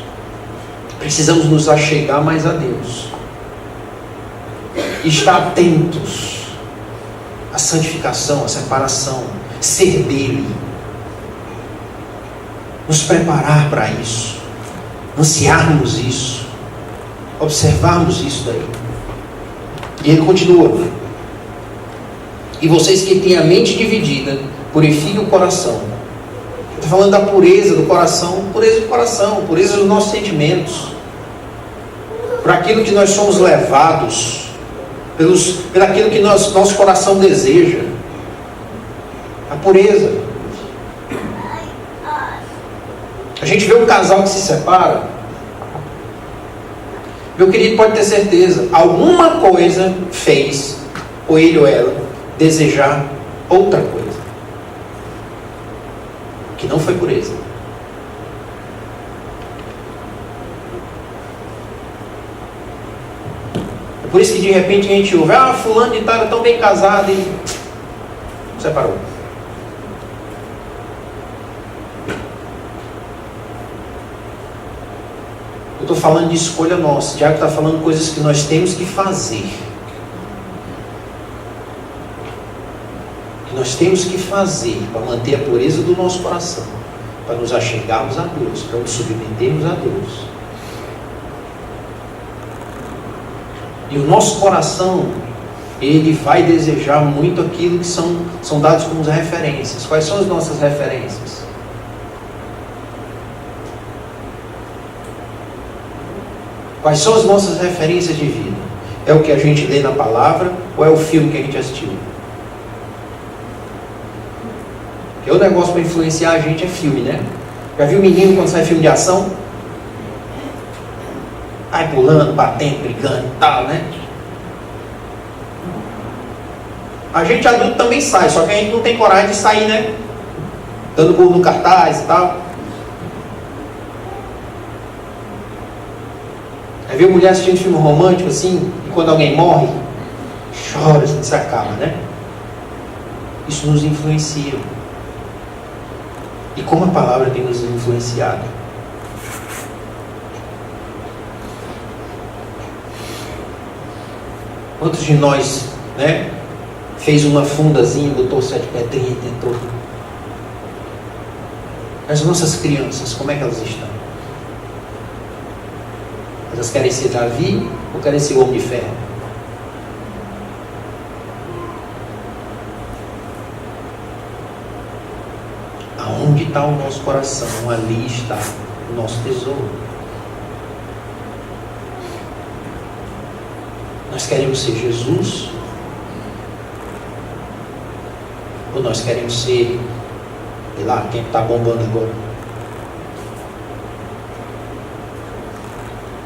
precisamos nos achegar mais a Deus, estar atentos à santificação, à separação, ser dele, nos preparar para isso, ansiarmos isso, observarmos isso daí. E ele continua: e vocês que têm a mente dividida, purifiquem o coração. Está falando da pureza do coração, pureza dos nossos sentimentos, por aquilo que nós somos levados, pelo aquilo que nosso coração deseja, a pureza. A gente vê um casal que se separa, meu querido pode ter certeza, alguma coisa fez ou ele ou ela desejar outra coisa, que não foi pureza. É por isso que de repente a gente ouve: fulano de tal era tão bem casado e separou. Eu estou falando de escolha nossa. Tiago está falando coisas que nós temos que fazer. Que nós temos que fazer para manter a pureza do nosso coração, para nos achegarmos a Deus, para nos submetermos a Deus. E o nosso coração, ele vai desejar muito aquilo que são dados como referências. Quais são as nossas referências? Quais são as nossas referências de vida? É o que a gente lê na palavra ou é o filme que a gente assistiu? Porque o negócio para influenciar a gente é filme, né? Já viu o menino quando sai filme de ação? Vai pulando, batendo, brigando e tal, né? A gente adulto também sai, só que a gente não tem coragem de sair, né? Dando burro no cartaz e tal. Aí viu mulher assistindo filme romântico assim, e quando alguém morre, chora, assim, se acaba, né? Isso nos influencia. E como a palavra tem nos influenciado? Quantos de nós, né, fez uma fundazinha, botou 7 pedrinhas e tentou? As nossas crianças, como é que elas estão? Elas querem ser Davi ou querem ser Homem de Ferro? Aonde está o nosso coração? Ali está o nosso tesouro. Nós queremos ser Jesus? Ou nós queremos ser, sei lá, quem está bombando agora?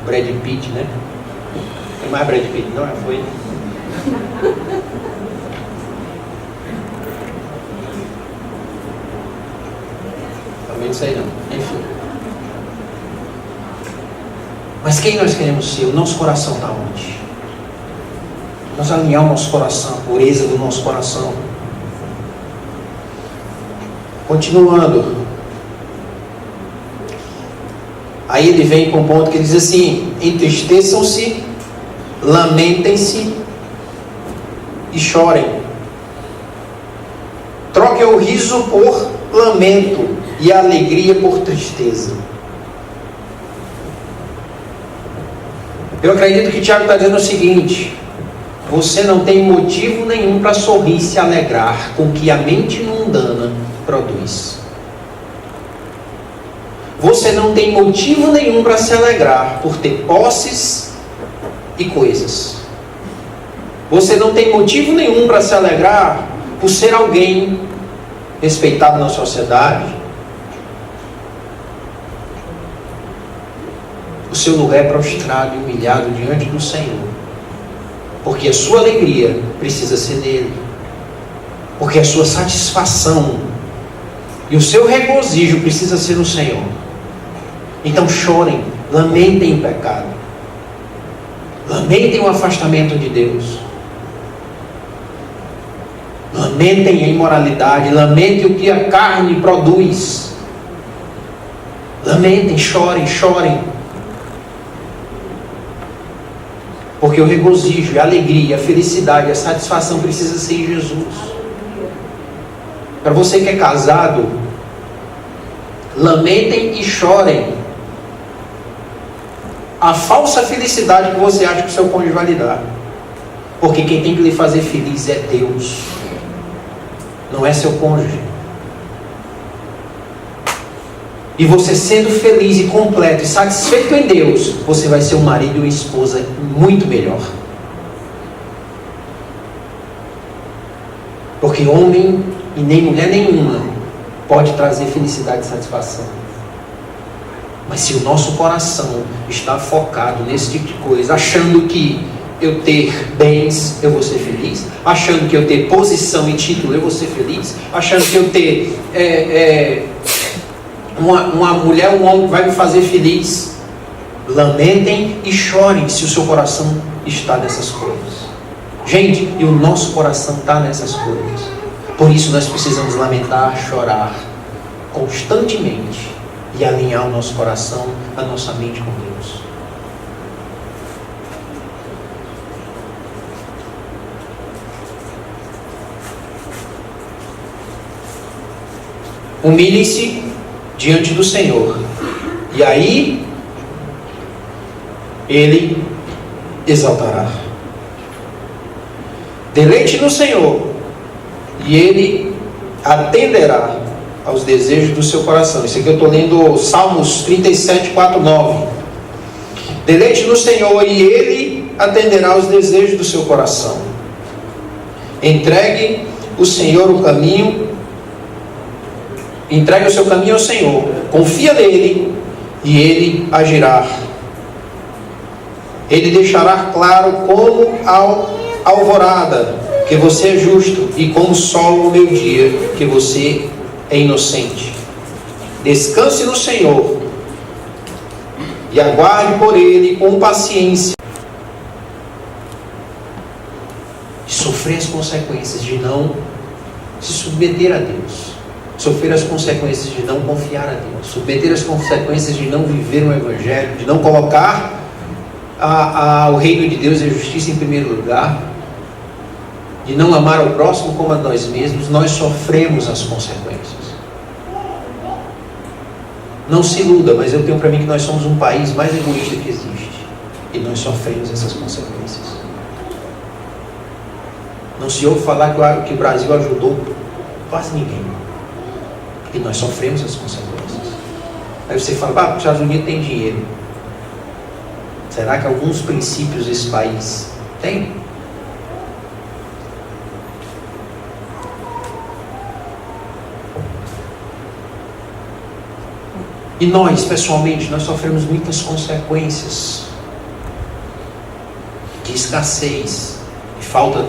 Brad Pitt, né? Tem mais Brad Pitt, não? Já foi? Também não sei não. Enfim. Mas quem nós queremos ser? O nosso coração está onde? Nós alinhar o nosso coração, a pureza do nosso coração. Continuando. Aí ele vem com um ponto que diz assim: entristeçam-se, lamentem-se e chorem. Troquem o riso por lamento e a alegria por tristeza. Eu acredito que Tiago está dizendo o seguinte: você não tem motivo nenhum para sorrir e se alegrar com o que a mente mundana produz. Você não tem motivo nenhum para se alegrar por ter posses e coisas. Você não tem motivo nenhum para se alegrar por ser alguém respeitado na sociedade. O seu lugar é prostrado e humilhado diante do Senhor. Porque a sua alegria precisa ser nele. Porque a sua satisfação e o seu regozijo precisa ser no Senhor. Então chorem, lamentem o pecado. Lamentem o afastamento de Deus. Lamentem a imoralidade. Lamentem o que a carne produz. Lamentem, chorem, chorem. Porque o regozijo, a alegria, a felicidade, a satisfação precisa ser em Jesus. Para você que é casado, lamentem e chorem a falsa felicidade que você acha que o seu cônjuge vai lhe dar. Porque quem tem que lhe fazer feliz é Deus, não é seu cônjuge. E você sendo feliz e completo e satisfeito em Deus, você vai ser um marido e uma esposa muito melhor. Porque homem e nem mulher nenhuma pode trazer felicidade e satisfação. Mas se o nosso coração está focado nesse tipo de coisa, achando que eu ter bens, eu vou ser feliz, achando que eu ter posição e título, eu vou ser feliz, achando que eu ter uma mulher, um homem vai me fazer feliz, lamentem e chorem se o seu coração está nessas coisas. Gente, e o nosso coração está nessas coisas. Por isso nós precisamos lamentar, chorar constantemente e alinhar o nosso coração, a nossa mente com Deus. Humilhem-se diante do Senhor, e aí Ele exaltará. Deleite no Senhor, e Ele atenderá aos desejos do seu coração. Isso aqui eu estou lendo Salmos 37, 4, 9. Deleite no Senhor, e Ele atenderá aos desejos do seu coração. Entregue o Senhor o caminho. Entregue o seu caminho ao Senhor. Confia nele, e Ele agirá. Ele deixará claro como alvorada que você é justo, e como sol ao meio-dia que você é inocente. Descanse no Senhor e aguarde por Ele com paciência. Sofrer as consequências de não se submeter a Deus, sofrer as consequências de não confiar a Deus, submeter as consequências de não viver o Evangelho, de não colocar o reino de Deus e a justiça em primeiro lugar, de não amar ao próximo como a nós mesmos. Nós sofremos as consequências. Não se iluda, mas eu tenho para mim que nós somos um país mais egoísta que existe, e nós sofremos essas consequências. Não se ouve falar que o Brasil ajudou quase ninguém, e nós sofremos as consequências. Aí você fala, os Estados Unidos tem dinheiro. Será que alguns princípios desse país tem? E nós, pessoalmente, nós sofremos muitas consequências de escassez, de falta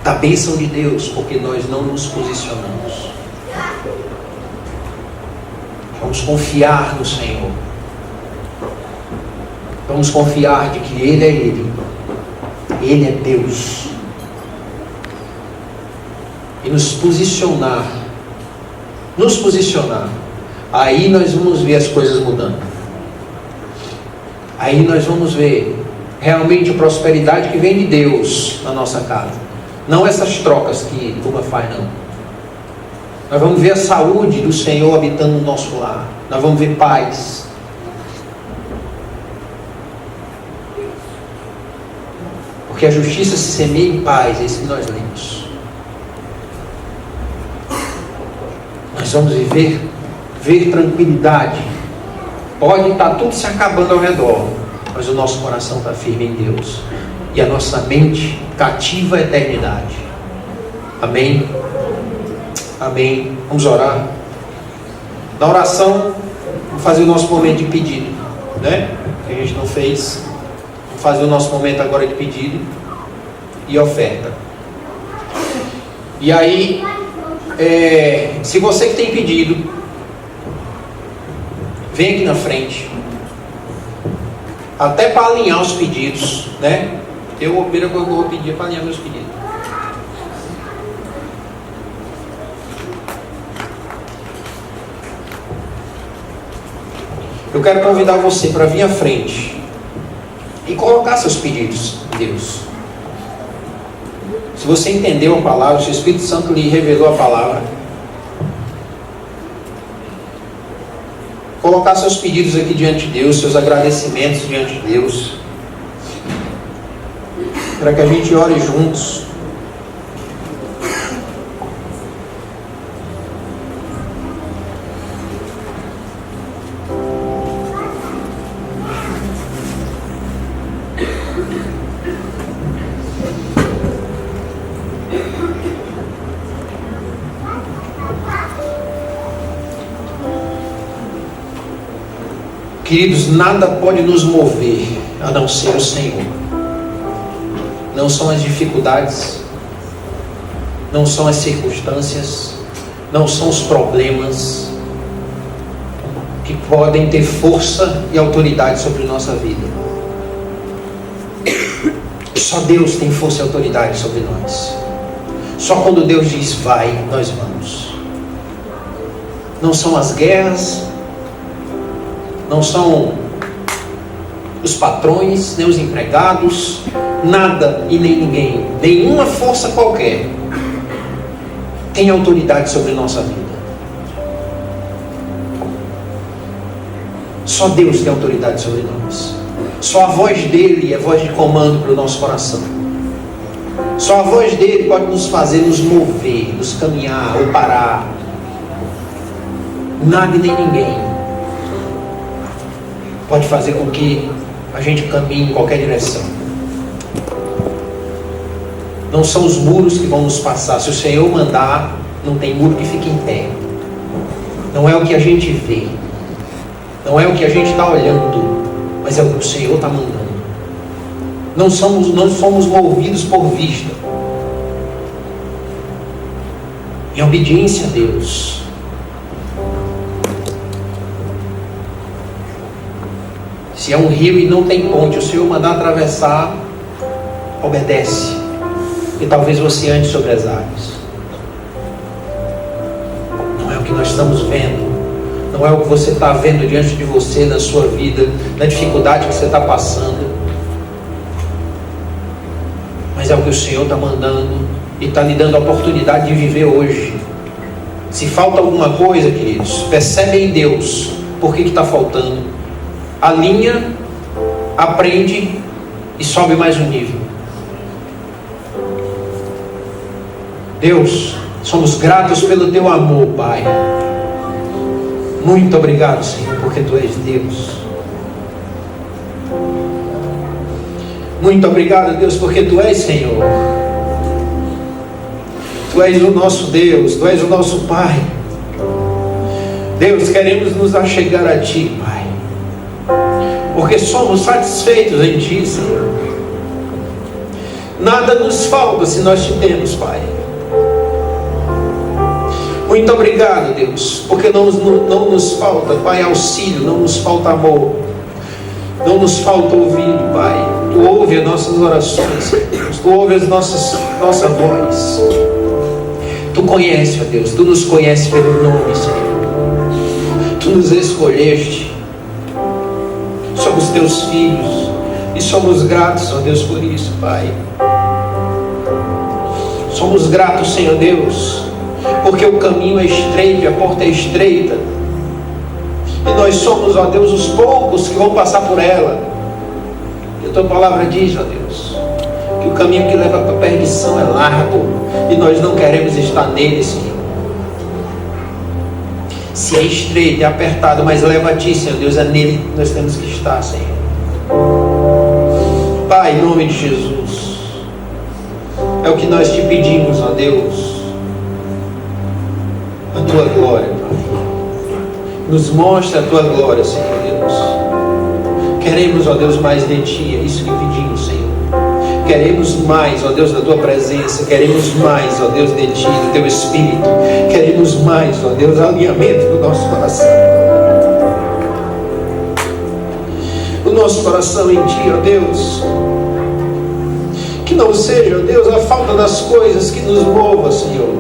da bênção de Deus, porque nós não nos posicionamos. Vamos confiar no Senhor. Vamos confiar de que Ele é Ele. Ele é Deus. E nos posicionar. Aí nós vamos ver as coisas mudando. Aí nós vamos ver realmente a prosperidade que vem de Deus na nossa casa. Não essas trocas que turma faz, não. Nós vamos ver a saúde do Senhor habitando no nosso lar. Nós vamos ver paz. Porque a justiça se semeia em paz, é isso que nós lemos. Nós vamos ver tranquilidade. Pode estar tudo se acabando ao redor, mas o nosso coração está firme em Deus, e a nossa mente cativa a eternidade. Amém? Amém. Vamos orar. Na oração, vamos fazer o nosso momento de pedido, né? Que a gente não fez. Vamos fazer o nosso momento agora de pedido e oferta. E aí, se você que tem pedido, vem aqui na frente, até para alinhar os pedidos, né? A primeira coisa que eu vou pedir é para alinhar meus pedidos. Eu quero convidar você para vir à frente e colocar seus pedidos em Deus. Se você entendeu a palavra, se o Espírito Santo lhe revelou a palavra, colocar seus pedidos aqui diante de Deus, seus agradecimentos diante de Deus, para que a gente ore juntos. Queridos, nada pode nos mover a não ser o Senhor. Não são as dificuldades, não são as circunstâncias, não são os problemas que podem ter força e autoridade sobre nossa vida. Só Deus tem força e autoridade sobre nós. Só quando Deus diz vai, nós vamos. Não são as guerras, não são os patrões, nem os empregados, nada e nem ninguém, nenhuma força qualquer tem autoridade sobre nossa vida. Só Deus tem autoridade sobre nós. Só a voz dele é voz de comando para o nosso coração. Só a voz dele pode nos fazer nos mover, nos caminhar ou parar. Nada e nem ninguém pode fazer com que a gente caminhe em qualquer direção. Não são os muros que vão nos passar. Se o Senhor mandar, não tem muro que fique em pé. Não é o que a gente vê, não é o que a gente está olhando, mas é o que o Senhor está mandando. Não somos movidos por vista. Em obediência a Deus. Se é um rio e não tem ponte, o Senhor mandar atravessar, obedece. E talvez você ande sobre as águas. Não é o que nós estamos vendo. Não é o que você está vendo diante de você, na sua vida, na dificuldade que você está passando. Mas é o que o Senhor está mandando e está lhe dando a oportunidade de viver hoje. Se falta alguma coisa, queridos, percebe em Deus por que está faltando. Alinha, aprende e sobe mais um nível. Deus, somos gratos pelo teu amor, Pai. Muito obrigado, Senhor, porque tu és Deus. Muito obrigado, Deus, porque tu és Senhor. Tu és o nosso Deus, tu és o nosso Pai. Deus, queremos nos achegar a ti, Pai, porque somos satisfeitos em ti, Senhor. Nada nos falta se nós te temos, Pai. Muito obrigado, Deus, porque não nos falta, Pai, auxílio, não nos falta amor, não nos falta ouvido, Pai. Tu ouve as nossas orações, Deus. Tu ouve as nossa voz. Tu conhece, ó Deus, tu nos conheces pelo nome, Senhor. Tu nos escolheste. Somos teus filhos e somos gratos, ó Deus, por isso, Pai. Somos gratos, Senhor Deus, porque o caminho é estreito, a porta é estreita, e nós somos, ó Deus, os poucos que vão passar por ela. E a tua palavra diz, ó Deus, que o caminho que leva para a perdição é largo, e nós não queremos estar nele, Senhor. Se é estreito, é apertado, mas leva a ti, Senhor Deus, é nele que nós temos que estar, Senhor. Pai, em nome de Jesus, é o que nós te pedimos, ó Deus, a tua glória, Pai. Nos mostra a tua glória, Senhor Deus. Queremos, ó Deus, mais de ti, é isso que pedimos, Senhor. Queremos mais, ó Deus, da tua presença. Queremos mais, ó Deus, de ti, do teu Espírito. Queremos mais, ó Deus, alinhamento do nosso coração. O nosso coração em ti, ó Deus. Que não seja, ó Deus, a falta das coisas que nos mova, Senhor.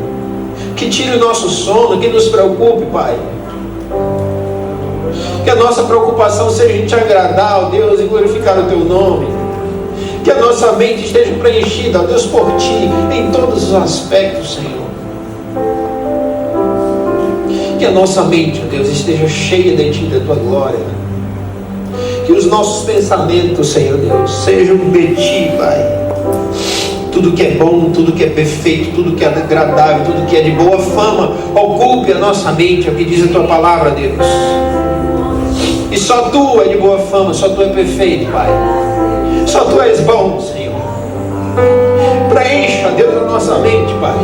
Que tire o nosso sono, que nos preocupe, Pai. Que a nossa preocupação seja em te agradar, ó Deus, e glorificar o teu nome. Que a nossa mente esteja preenchida, ó Deus, por ti, em todos os aspectos, Senhor. Que a nossa mente, ó Deus, esteja cheia de ti, da tua glória. Que os nossos pensamentos, Senhor Deus, sejam de ti, Pai. Tudo que é bom, tudo que é perfeito, tudo que é agradável, tudo que é de boa fama, ocupe a nossa mente, é o que diz a tua palavra, Deus. E só tu é de boa fama, só tu é perfeito, Pai. Só tu és bom, Senhor. Preencha, Deus, a nossa mente, Pai.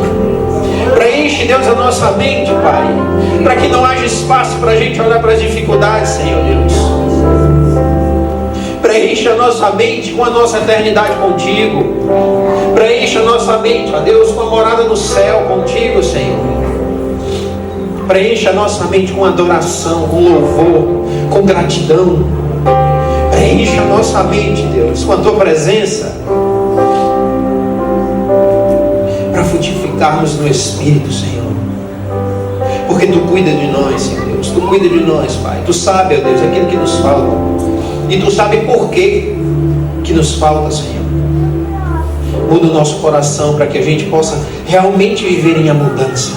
Preenche, Deus, a nossa mente, Pai, para que não haja espaço para a gente olhar para as dificuldades, Senhor Deus. Preencha a nossa mente com a nossa eternidade contigo. Preencha a nossa mente, ó Deus, com a morada no céu contigo, Senhor. Preencha a nossa mente com adoração, com louvor, com gratidão. Preencha a nossa mente, Deus, com a tua presença, para frutificarmos no Espírito, Senhor. Porque tu cuida de nós, Senhor Deus. Tu cuida de nós, Pai. Tu sabe, ó Deus, aquilo que nos falta. E tu sabe por que nos falta, Senhor. Muda o nosso coração para que a gente possa realmente viver em abundância.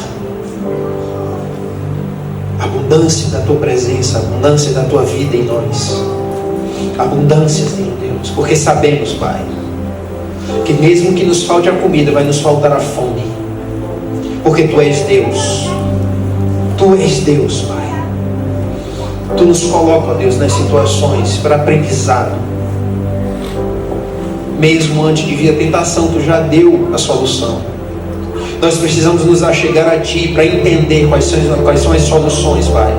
Abundância da tua presença, abundância da tua vida em nós. Abundância, Senhor Deus, porque sabemos, Pai, que mesmo que nos falte a comida, vai nos faltar a fome, porque tu és Deus. Tu és Deus, Pai. Tu nos coloca, ó Deus, nas situações para aprendizado. Mesmo antes de vir a tentação, tu já deu a solução. Nós precisamos nos achegar a ti para entender quais são as soluções, Pai.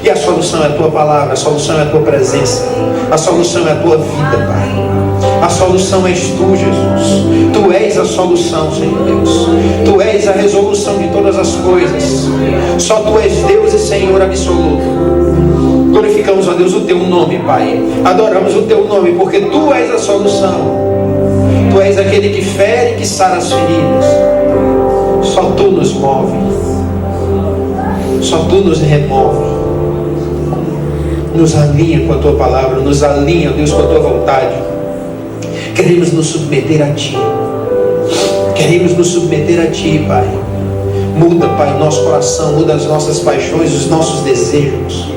E a solução é a tua palavra, a solução é a tua presença, a solução é a tua vida, Pai. A solução és tu, Jesus. Tu és a solução, Senhor Deus. Tu és a resolução de todas as coisas. Só tu és Deus e Senhor absoluto. Glorificamos, ó Deus, o teu nome, Pai. Adoramos o teu nome, porque tu és a solução. Tu és aquele que fere e que sara as feridas. Só tu nos move. Só tu nos remove. Nos alinha com a tua palavra. Nos alinha, ó Deus, com a tua vontade. Queremos nos submeter a ti. Queremos nos submeter a ti, Pai. Muda, Pai, o nosso coração. Muda as nossas paixões, os nossos desejos.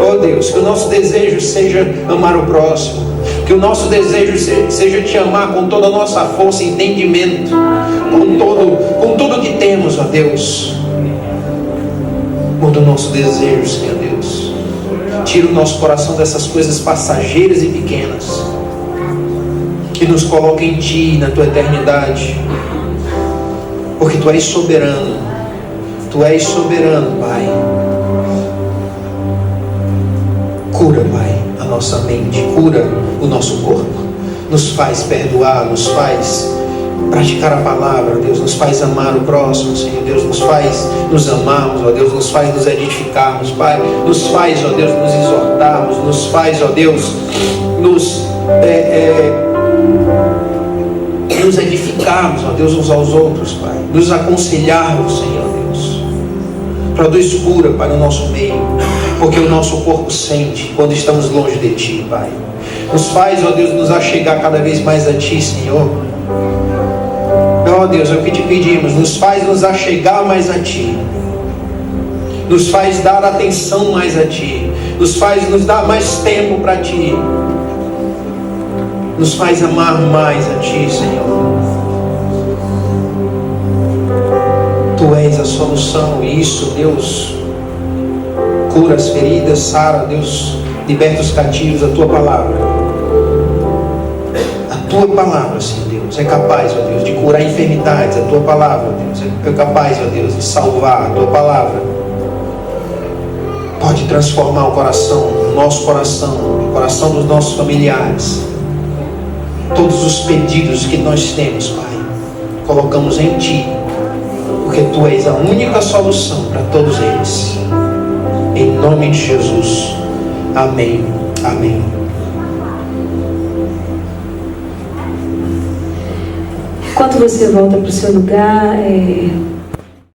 Oh Deus, que o nosso desejo seja amar o próximo. Que o nosso desejo seja te amar com toda a nossa força e entendimento. Com tudo que temos, ó Deus. Muda o nosso desejo, Senhor Deus. Tira o nosso coração dessas coisas passageiras e pequenas. E nos coloca em ti, na tua eternidade. Porque tu és soberano. Tu és soberano, Pai. Cura, Pai, a nossa mente. Cura o nosso corpo. Nos faz perdoar, nos faz praticar a palavra, Deus, nos faz amar o próximo, Senhor Deus, nos faz nos amarmos, ó Deus, nos faz nos edificarmos, Pai, nos faz, ó Deus, nos exortarmos, nos faz, ó Deus, nos edificarmos, ó Deus, uns aos outros, Pai, nos aconselharmos, Senhor Deus. Produz cura, Pai, no nosso meio, porque o nosso corpo sente quando estamos longe de Ti, Pai. Nos faz, ó Deus, nos achegar cada vez mais a Ti, Senhor. Ó Deus, é o que te pedimos, nos faz nos achegar mais a Ti, nos faz dar atenção mais a Ti, nos faz nos dar mais tempo para Ti, nos faz amar mais a Ti, Senhor. Tu és a solução, e isso, Deus, cura as feridas, sara, Deus, liberta os cativos. A Tua palavra, Senhor Deus, é capaz, ó Deus, de curar enfermidades. A Tua palavra, Deus, é capaz, ó Deus, de salvar. A Tua palavra pode transformar o coração, o nosso coração, o coração dos nossos familiares. Todos os pedidos que nós temos, Pai, colocamos em Ti, porque Tu és a única solução para todos eles. Em nome de Jesus. Amém. Amém.
Enquanto você volta para o seu lugar,